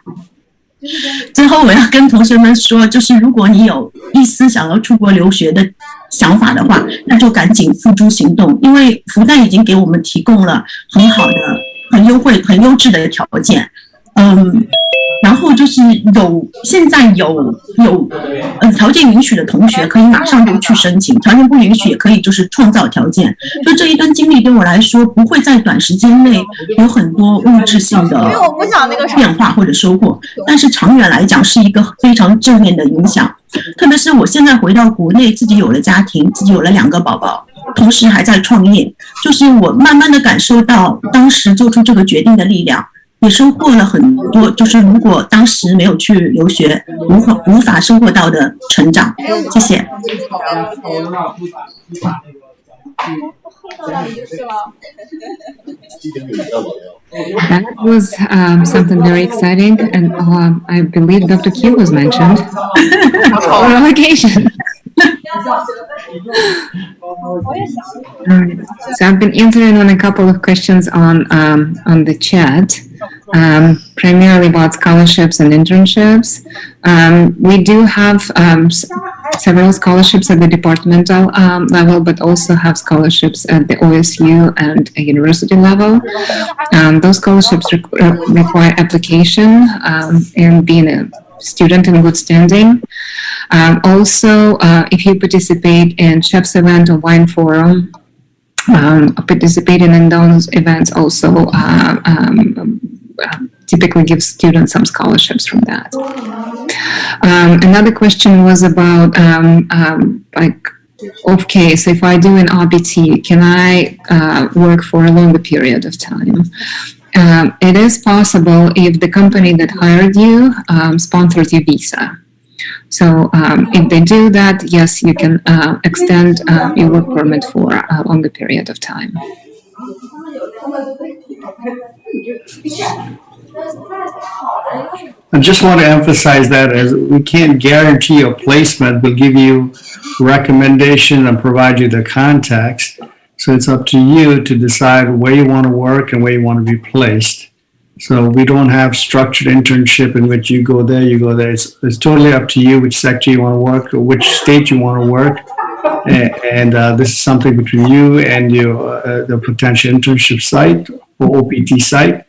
最后我要跟同学们说，就是如果你有一丝想要出国留学的想法的话，那就赶紧付诸行动，因为复旦已经给我们提供了很好的、很优质的条件。然后就是现在有条件允许的同学可以马上就去申请，条件不允许也可以就是创造条件。就这一段经历对我来说，不会在短时间内有很多物质性的变化或者收获，但是长远来讲是一个非常正面的影响。特别是我现在回到国内，自己有了家庭，自己有了2个宝宝，同时还在创业，就是我慢慢的感受到当时做出这个决定的力量。也收获了很多，就是如果当时没有去留学，无法收获到的成长。谢谢。That was something very exciting, and I believe Dr. Q was mentioned on relegation. So I've been answering on a couple of questions on the chat, primarily about scholarships and internships. We do have several scholarships at the departmental level, but also have scholarships at the OSU and university level. Those scholarships require application and being a student in good standing. Also, if you participate in chef's event or wine forum, participating in those events also typically gives students some scholarships from that. Another question was about okay, so if I do an RBT, can I work for a longer period of time? It is possible if the company that hired you sponsors your visa. So if they do that, yes, you can extend your work permit for a longer period of time. I just want to emphasize that as we can't guarantee a placement, we'll give you recommendation and provide you the contacts. So it's up to you to decide where you want to work and where you want to be placed. So we don't have structured internship in which you go there. It's totally up to you which sector you want to work or which state you want to work. And this is something between you and the potential internship site or OPT site.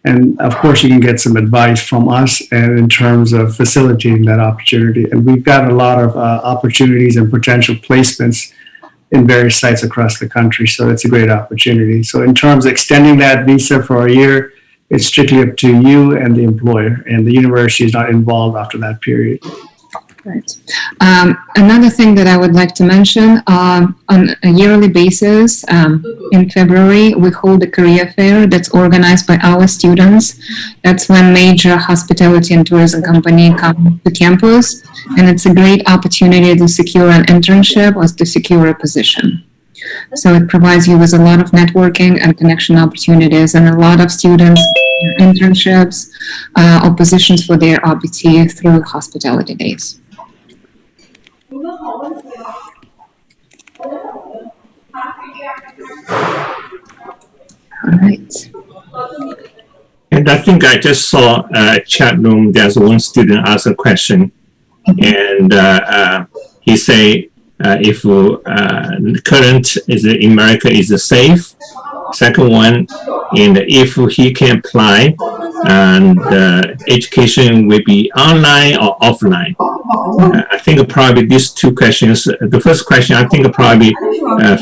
And of course, you can get some advice from us and in terms of facilitating that opportunity. And we've got a lot of opportunities and potential placements in various sites across the country. So it's a great opportunity. So in terms of extending that visa for a year, it's strictly up to you and the employer, and the university is not involved after that period. Right. Another thing that I would like to mention, on a yearly basis, in February, we hold a career fair that's organized by our students. That's when major hospitality and tourism company come to campus, and it's a great opportunity to secure an internship or to secure a position. So it provides you with a lot of networking and connection opportunities and a lot of students internships or positions for their RBT through hospitality days. All right. And I think I just saw a chat room. There's one student asked a question, and he say if current is in America is safe. Second one, and if he can apply, and education will be online or offline. I think probably these two questions. The first question, I think probably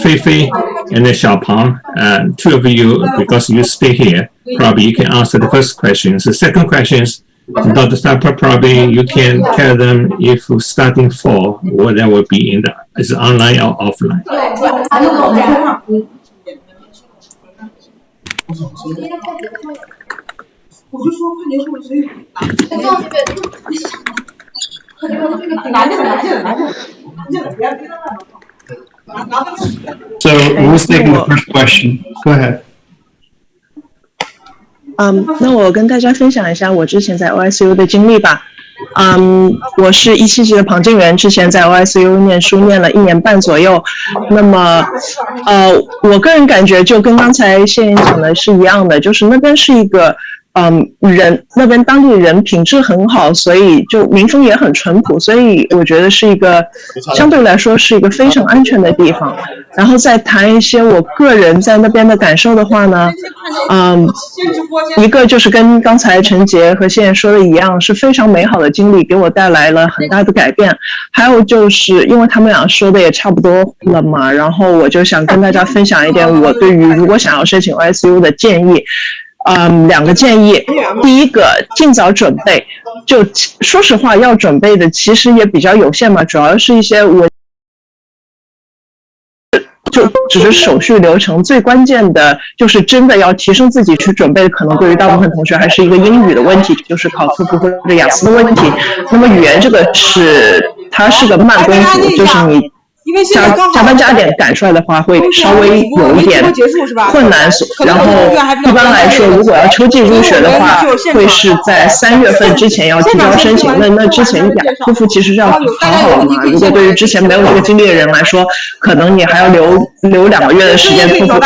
Fei Fei and then Xiaopang, two of you, because you stay here, probably you can answer the first question. The second question is, Dr. Stapper, probably you can tell them if starting fall, what that will be is online or offline. So who's taking the first question? Go ahead. 那我跟大家分享一下我之前在 OSU 的经历吧。我是17级的庞静源，之前在 OSU 念书念了1年半左右。那么，我个人感觉就跟刚才谢妍讲的是一样的，就是那边是一个那边当地人品质很好，所以就民风也很淳朴，所以我觉得是一个相对来说是一个非常安全的地方。然后再谈一些我个人在那边的感受的话呢，一个就是跟刚才陈杰和谢妍说的一样，是非常美好的经历，给我带来了很大的改变。还有就是因为他们俩说的也差不多了嘛，然后我就想跟大家分享一点我对于如果想要申请 OSU 的建议。2个建议，第一个尽早准备，就说实话要准备的其实也比较有限嘛，主要是一些就只是手续流程，最关键的就是真的要提升自己去准备，可能对于大部分同学还是一个英语的问题，就是考托福或者雅思的问题。那么语言这个它是个慢功夫，就是你加班加点赶出来的话会稍微有一点困难，然后一般来说如果要秋季入学的话会是在3月份之前要提交申请，那之前托福其实是要考好了嘛，如果对于之前没有这个经历的人来说，可能你还要留2个月的时间，托福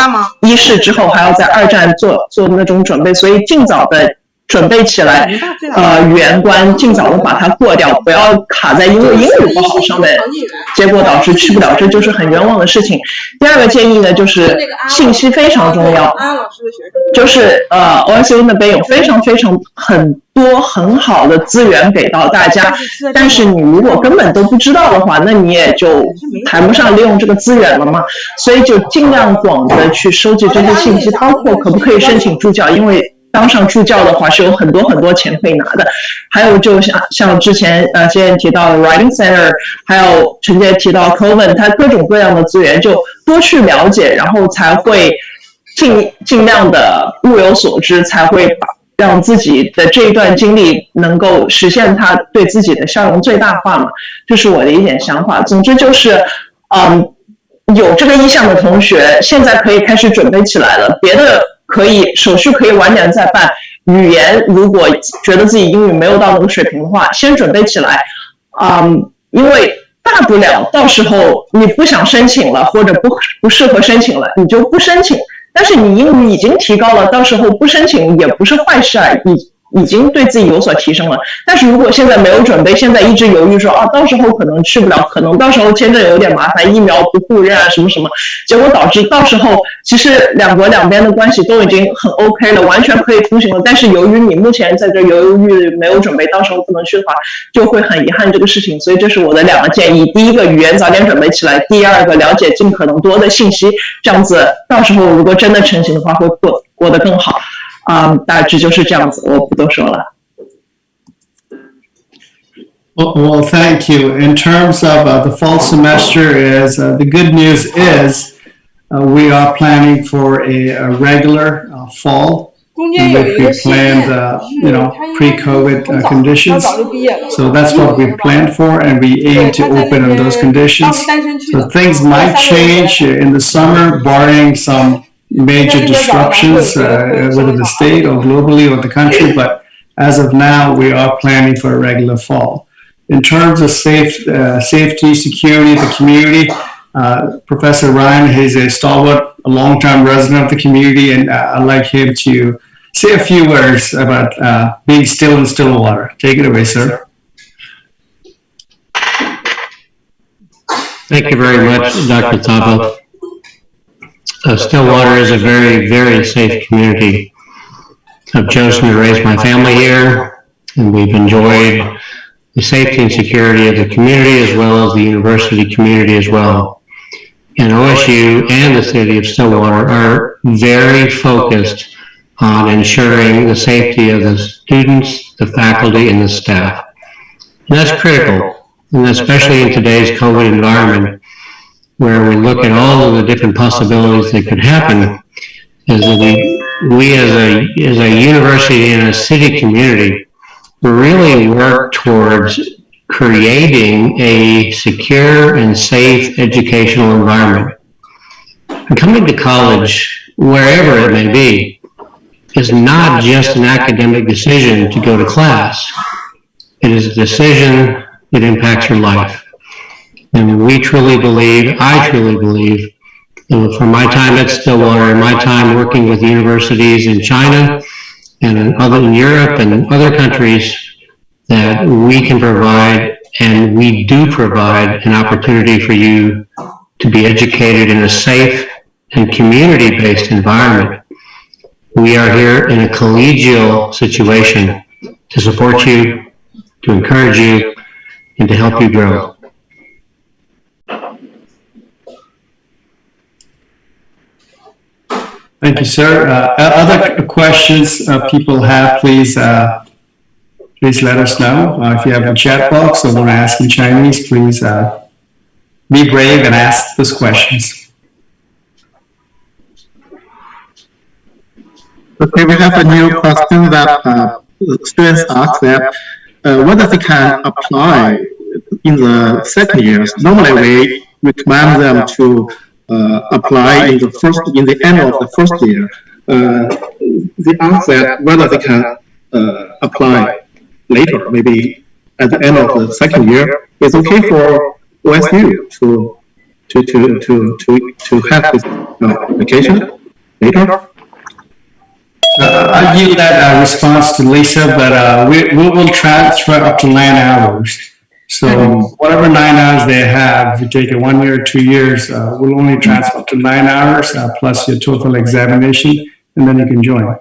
一试之后还要在2站做那种准备，所以尽早的准备起来，语言关尽早的把它过掉，不要卡在因为英语不好上面，结果导致去不了，这就是很冤枉的事情。第2个建议呢，就是信息非常重要，就是OSU 那边有非常很多很好的资源给到大家，但是你如果根本都不知道的话，那你也就谈不上利用这个资源了嘛，所以就尽量广的去收集这些信息，包括可不可以申请助教，因为当上助教的话是有很多钱可以拿的，还有就像之前谢妍提到的 Writing Center， 还有陈杰提到 Coven， 它各种各样的资源就多去了解，然后才会尽量的物有所值，才会让自己的这一段经历能够实现它对自己的效用最大化嘛，这是我的一点想法。总之就是有这个意向的同学现在可以开始准备起来了，别的手续可以晚点再办，语言如果觉得自己英语没有到那个水平的话，先准备起来，因为大不了到时候你不想申请了，或者不适合申请了，你就不申请，但是你英语已经提高了，到时候不申请也不是坏事啊，已经对自己有所提升了。但是如果现在没有准备，现在一直犹豫说到时候可能去不了，可能到时候签证有点麻烦，疫苗不互认什么，结果导致到时候其实两国两边的关系都已经很 OK 了，完全可以通行了，但是由于你目前在这犹豫没有准备，到时候不能去的话，就会很遗憾这个事情。所以这是我的2个建议，第一个语言早点准备起来，第2个了解尽可能多的信息，这样子到时候如果真的成型的话会过得更好。大致就是这样子，我不多说了。Well, thank you. In terms of the fall semester, the good news is we are planning for a regular fall in which we planned, pre-COVID conditions. So that's what we planned for, and we aim to open in those conditions. So things might change in the summer, barring some major disruptions within the state or globally or the country, but as of now, we are planning for a regular fall. In terms of safety, security of the community, Professor Ryan is a stalwart, a long-time resident of the community, and I'd like him to say a few words about being still in Stillwater. Take it away, sir. Thank you very much, Dr. Thapa. Stillwater is a very, very safe community. I've chosen to raise my family here, and we've enjoyed the safety and security of the community as well as the university community as well. And OSU and the city of Stillwater are very focused on ensuring the safety of the students, the faculty, and the staff. And that's critical, and especially in today's COVID environment, where we look at all of the different possibilities that could happen, is that we as a university and a city community really work towards creating a secure and safe educational environment. And coming to college, wherever it may be, is not just an academic decision to go to class. It is a decision that impacts your life. And we truly believe, I truly believe, from my time at Stillwater and my time working with universities in China and in Europe and other countries, that we can provide, and we do provide, an opportunity for you to be educated in a safe and community-based environment. We are here in a collegial situation to support you, to encourage you, and to help you grow. Thank you, sir. Other questions people have, please let us know. If you have a chat box or want to ask in Chinese, please be brave and ask those questions. Okay, we have a new question that students ask that whether they can apply in the second years. Normally, we recommend them to apply in the end of the first year. They ask that whether they can apply later, maybe at the end of the second year. It's okay for OSU to have this application later. I'll give that response to Lisa, but we will transfer up to 9 hours. So whatever 9 hours they have, if you take it 1 year or 2 years, we'll only transfer up to 9 hours plus your TOEFL examination, and then you can join.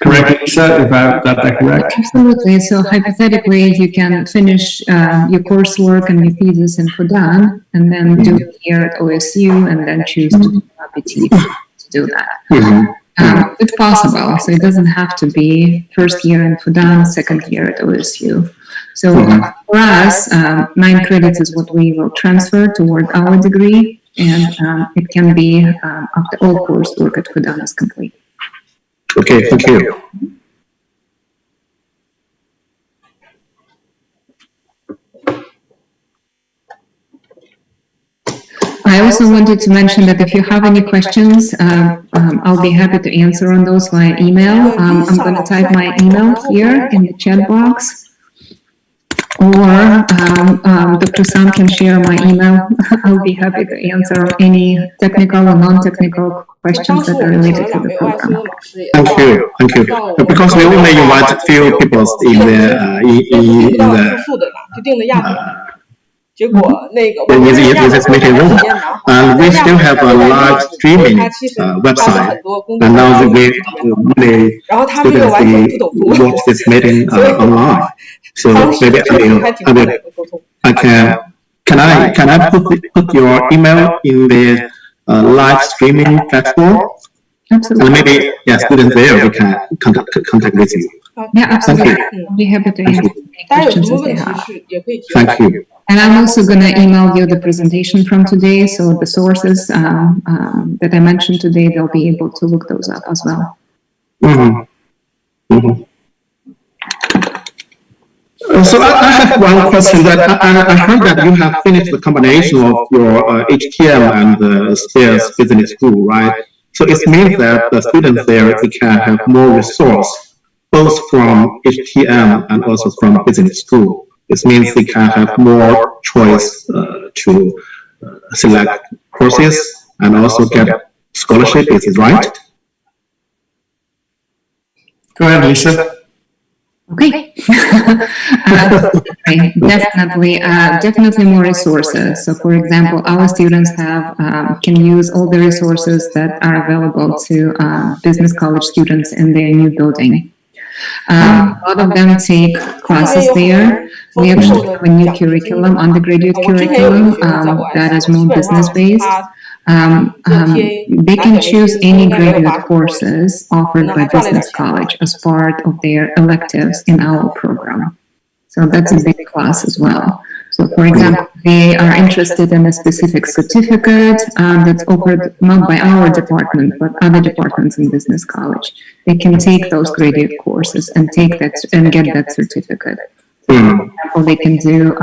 Correct, Lisa, if I got that correct? Absolutely. So hypothetically, you can finish your coursework and your thesis in Fudan, and then do it here at OSU, and then choose to do RPT to do that. It's possible, so it doesn't have to be first year in Fudan, second year at OSU. So for us, 9 credits is what we will transfer toward our degree, and it can be after all coursework at Fudan is complete. Okay, thank you. I also wanted to mention that if you have any questions, I'll be happy to answer on those via email. I'm going to type my email here in the chat box. Or Dr. Sam can share my email. I'll be happy to answer any technical or non-technical questions that are related to the program. Thank you, thank you. Because we only invite a few people in the this meeting room, and we still have a live streaming website, and now we really students watch this meeting online. So maybe I can I put your email in the live streaming platform? Absolutely. And maybe students there we can contact with you. Yeah, absolutely. I'll be happy to answer any questions that they have. Thank you. And I'm also going to email you the presentation from today, so the sources that I mentioned today, they'll be able to look those up as well. Mm-hmm. So I have one question that I heard that you have finished the combination of your HTM and STAIR's business school, right? So it means that the students there, they can have more resource, both from HTM and also from business school. It means they can have more choice to select courses and also get scholarship. Is it right? Go ahead, Lisa. Okay. Definitely more resources. So, for example, our students can use all the resources that are available to business college students in their new building. A lot of them take classes there. We actually have a new curriculum, undergraduate curriculum, that is more business-based. They can choose any graduate courses offered by business college as part of their electives in our program. So that's a big class as well. So, for example, they are interested in a specific certificate that's offered not by our department, but other departments in business college. They can take those graduate courses and take that and get that certificate. For example, they can do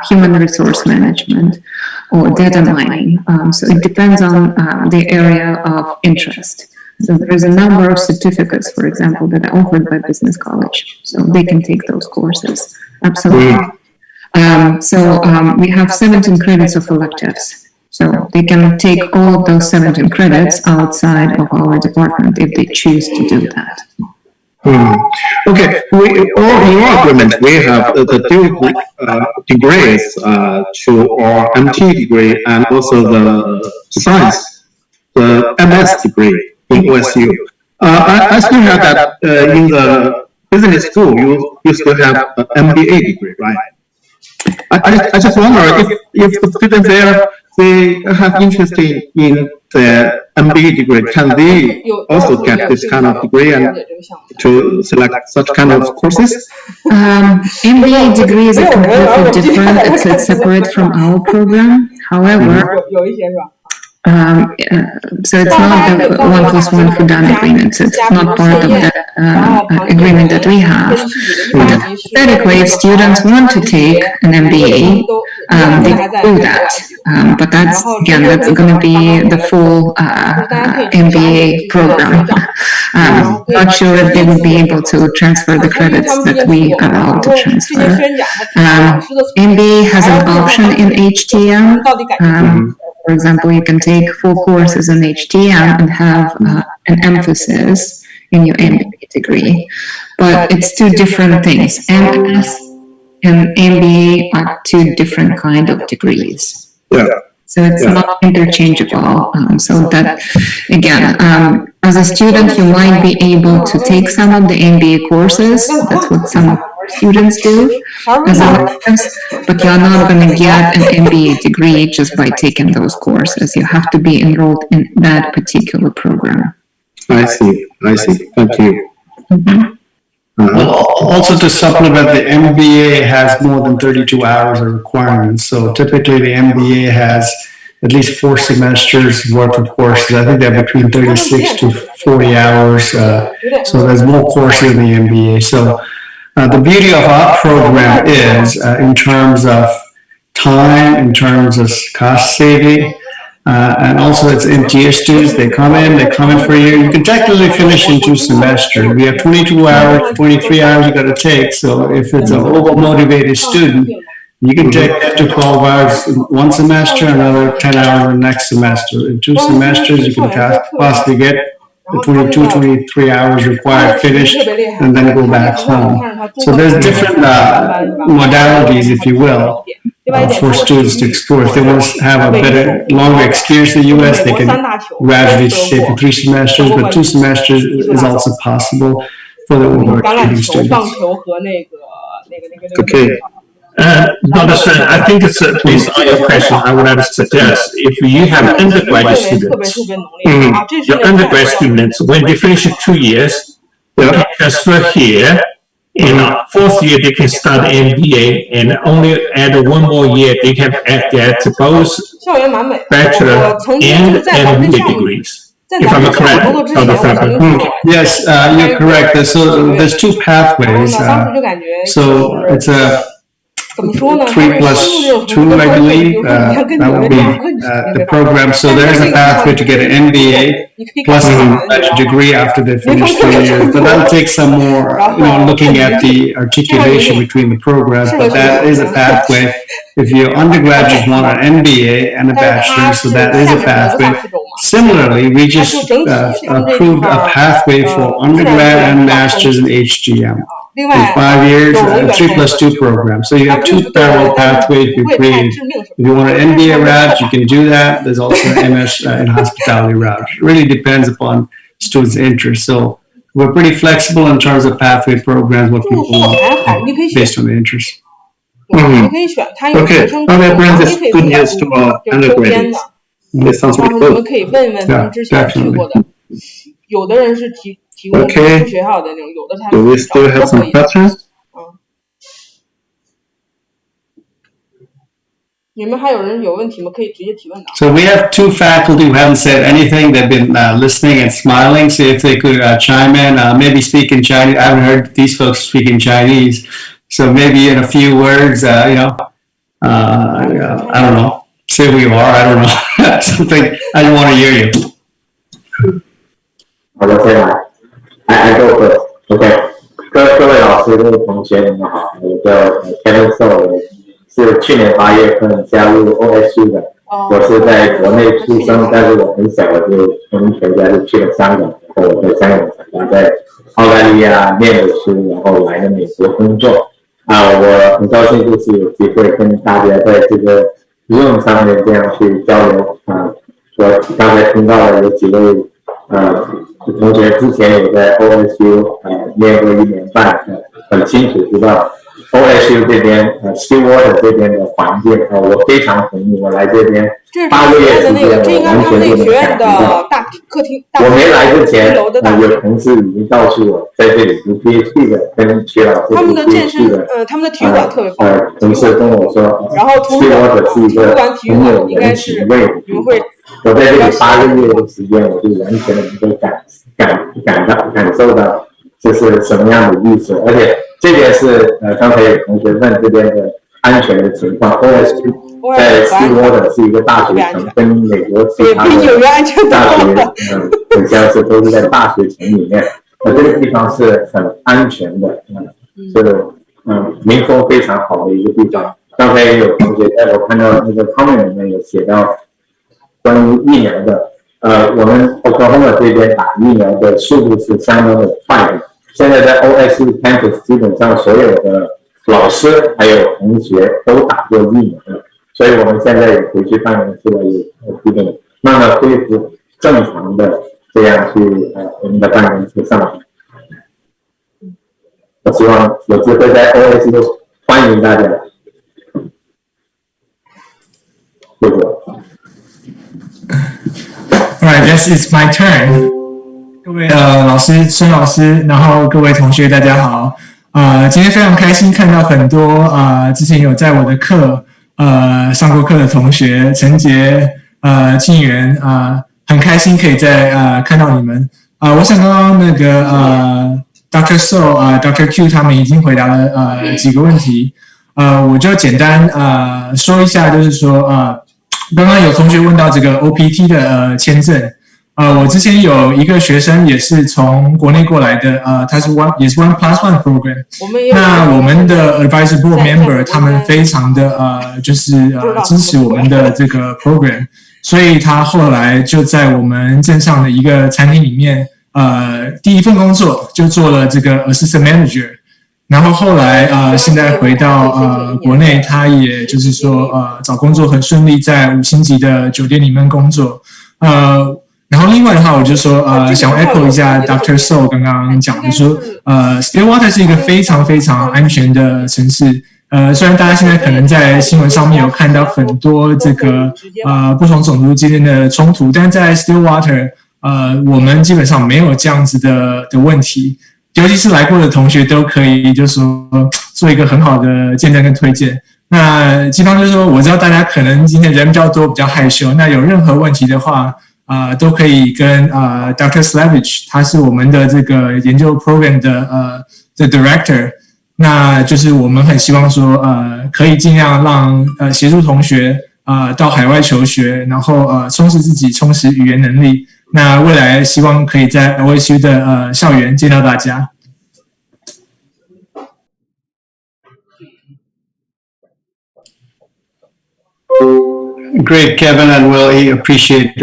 human resource management or data mining. So it depends on the area of interest. So there is a number of certificates, for example, that are offered by business college. So they can take those courses. Absolutely. We have 17 credits of electives. So they can take all of those 17 credits outside of our department if they choose to do that. Okay, in your agreement, we have the two degrees to our MT degree and also the science, the MS degree in OSU. I still have that in the business school, you still have an MBA degree, right? I just wonder if the students there, they have interest in the MBA degree, can they also get this kind of degree and to select such kind of courses? MBA degrees are completely different. It's separate from our program. However, so it's not the 1+1 Fudan agreement. So it's not part of the agreement that we have. But theoretically, if students want to take an MBA, they can do that. But that's going to be the full MBA program. Not sure if they will be able to transfer the credits that we are allowed to transfer. MBA has an option in HTM. For example, you can take 4 courses in HTM and have an emphasis in your MBA degree. But it's 2 different things. MS and MBA are 2 different kind of degrees. Yeah. So it's not interchangeable. So that, again, as a student, you might be able to take some of the MBA courses. That's what some of our students do as electives, but you're not going to get an MBA degree just by taking those courses. You have to be enrolled in that particular program. I see. Thank you. Also, to supplement, the MBA has more than 32 hours of requirements. So typically the MBA has at least 4 semesters worth of courses. I think they're between 36 to 40 hours. So there's more courses in the MBA. So the beauty of our program is in terms of time, in terms of cost saving, and also it's MTA students. They come in for a year. You can technically finish in 2 semesters. We have 22 hours, 23 hours you got to take. So if it's an over-motivated student, you can take 10 to 12 hours in 1 semester, another 10 hours in the next semester. In 2 semesters, you can possibly get the 22, 23 hours required finished and then go back home. So there's different modalities, if you will, for students to explore. If they want to have a better, longer experience in the U.S., they can gradually stay for 3 semesters, but 2 semesters is also possible for the over-achieving students. Okay. Dr. Sun, I think it's based on your question, I would like to suggest if you have undergraduate students, your undergrad students, when they finish 2 years, they can transfer here. In 4th year, they can start MBA, and only add 1 more year, they can get both bachelor and MBA degrees. If I'm correct. Yes, you're correct. So there's two pathways. So it's a 3+2, I believe. That would be the program. So there's a pathway to get an MBA plus a degree after they finish 3 years. But that'll take some more, looking at the articulation between the programs. But that is a pathway. If your undergraduates want an MBA and a bachelor's, so that is a pathway. Similarly, we just approved a pathway for undergrad and master's in HGM. In 5 years, 3+2 program. So you have two parallel pathways you create. If you want an MBA route, you can do that. There's also an MS in hospitality route. It really depends upon students' interest. So we're pretty flexible in terms of pathway programs, what people want, based on the interest. Okay, that brings us good news to our undergraduates. It sounds really good. Okay. Do we still have some questions? So we have two faculty who haven't said anything. They've been listening and smiling. See if they could chime in, maybe speak in Chinese. I haven't heard these folks speak in Chinese. So maybe in a few words, I don't know, say who you are, I don't know, something, I don't want to hear you. 好的，可以吗？ I go first. OK， 各位老师、各位同学，你们好。我叫Kevin So， 是去年8月份加入 OSU 的。我是在国内出生，但是我很小就从全家就去了香港，然后我在香港长大，在澳大利亚念了书，然后来了美国工作。我很高兴就是有机会跟大家在这个 Zoom 上面这样去交流。我刚才听到了有几位同学之前也在 OSU 念过1年半，很清楚知道 OSU 这边Stillwater 这边的环境，我非常同意。我来这边8个月时间，我完全就能感觉到。我没来之前，有同事已经告诉我，在这里读 PhD 的跟徐老师读 PhD 的，同事跟我说 ，Stillwater 是一个很有人情味的地方。我在这里8个月的时间，我就完全能够感受到这是什么样的意思，而且这边是刚才有同学问这边的安全的情况 ，OSU 在 Stillwater 是一个大学城，跟美国其他的大学很相似，都是在大学城里面。这个地方是很安全的，是民风非常好的一个地方。刚才也有同学在我看到那个 comment 里面有写到关于疫苗的，我们 Oklahoma 这边打疫苗的速度是相当的快的。现在在 OSU campus 基本上所有的老师还有同学都打过疫苗了，所以我们现在也回去办公室了，也基本慢慢恢复正常的这样去我们的办公室上班。我希望有机会在 OSU 欢迎大家。谢谢。Alright, this is my turn. 各位老师、孙老师，然后各位同学，大家好。今天非常开心看到很多之前有在我的课上过课的同学，陈杰、庆元很开心可以再看到你们。我想刚刚那个Dr. So、Dr. Q 他们已经回答了几个问题，我就简单说一下，就是说刚刚有同学问到这个 OPT 的签证，我之前有一个学生也是从国内过来的，他是也是 1+1 program。那我们的 advisory board member 他们非常的就是支持我们的这个 program， 所以他后来就在我们镇上的一个餐厅里面，第一份工作就做了这个 assistant manager。然后后来现在回到国内，他也就是说找工作很顺利，在5星级的酒店里面工作。然后另外的话，我就说想 echo 一下 Dr. So 刚刚讲的说Stillwater 是一个非常非常安全的城市。虽然大家现在可能在新闻上面有看到很多这个不同种族之间的冲突，但在 Stillwater 我们基本上没有这样子的问题。尤其是来过的同学都可以，就是说做一个很好的见证跟推荐。那基本上就是说，我知道大家可能今天人比较多，比较害羞。那有任何问题的话，都可以跟Dr. Slavich， 他是我们的这个研究 program 的director。那就是我们很希望说，可以尽量让协助同学到海外求学，然后充实自己，充实语言能力。那未来希望可以在 OSU 的校园见到大家。Great, Kevin and Willie. Appreciate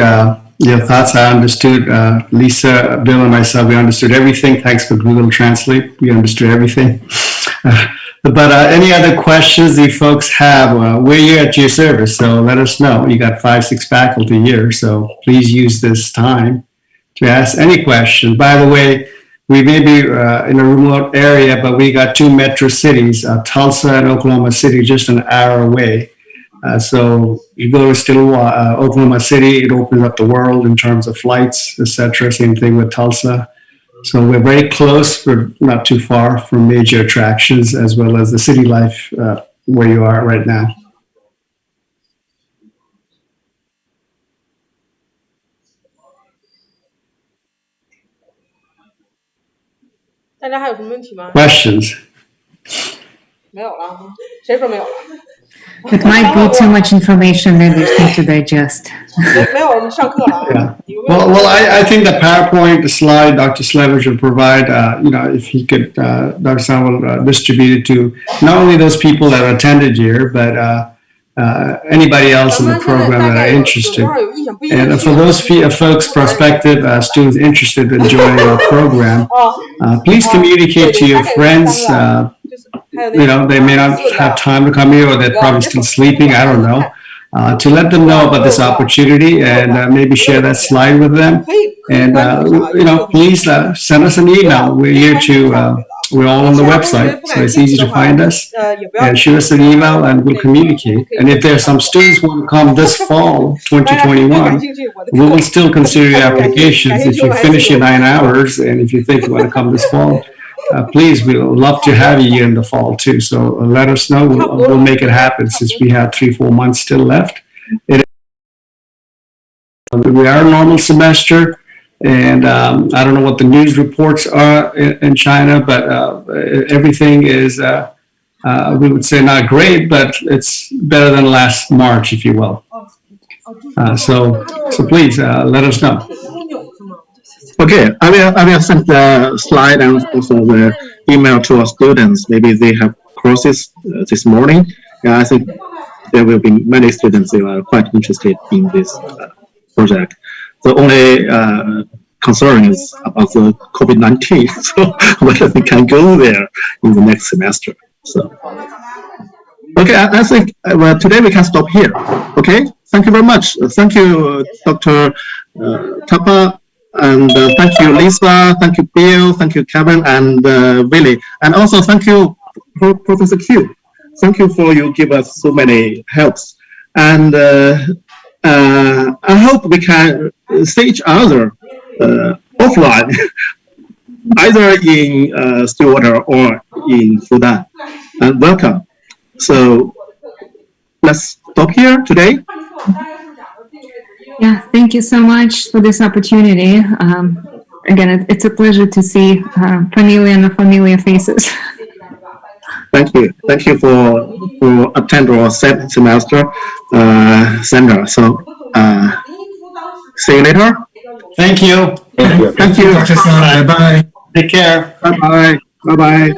your thoughts. I understood. Lisa, Bill, and myself, we understood everything. Thanks for Google Translate. We understood everything. But any other questions you folks have, we're here at your service, so let us know. You got 5-6 faculty here, so please use this time to ask any question. By the way, we may be in a remote area, but we got 2 metro cities, Tulsa and Oklahoma City, just an hour away. So you go to Oklahoma City, it opens up the world in terms of flights, etc. Same thing with Tulsa. So we're very close, we're not too far from major attractions as well as the city life where you are right now. Questions? 没有了，谁说没有了？ It might be too much information that you need to digest. Yeah. Well, I think the PowerPoint slide Dr. Slavich will provide, if he could, Dr. San will distribute it to not only those people that attended here, but anybody else in the program that are interested. And for those folks, prospective students interested in joining our program, please communicate to your friends. They may not have time to come here, or they're probably still sleeping. I don't know. To let them know about this opportunity and maybe share that slide with them. And, please send us an email. We're here to, we're all on the website, so it's easy to find us. And shoot us an email and we'll communicate. And if there's some students who want to come this fall, 2021, we will still consider your applications. If you finish your 9 hours and if you think you want to come this fall, please, we would love to have you in the fall too. So let us know. We'll make it happen since we have 3-4 months still left. We are a normal semester, and I don't know what the news reports are in China, but everything is, we would say, not great, but it's better than last March, if you will. So please let us know. Okay, I will send the slide and also the email to our students. Maybe they have courses this morning. Yeah, I think there will be many students who are quite interested in this project. The only concern is about the COVID-19, so whether they can go there in the next semester. So, okay, I think today we can stop here. Okay, thank you very much. Thank you, Dr. Tapa. And thank you, Lisa. Thank you, Bill. Thank you, Kevin and Willie. And also thank you, Professor Q. Thank you for you give us so many helps. And I hope we can see each other offline, either in Stillwater or in Fudan. And welcome. So let's stop here today. Yeah, thank you so much for this opportunity. Again, it's a pleasure to see familiar faces. Thank you. Thank you for attending our semester seminar. So see you later. Thank you. Thank you. Dr. San. Bye-bye. Take care. Bye-bye. Bye-bye.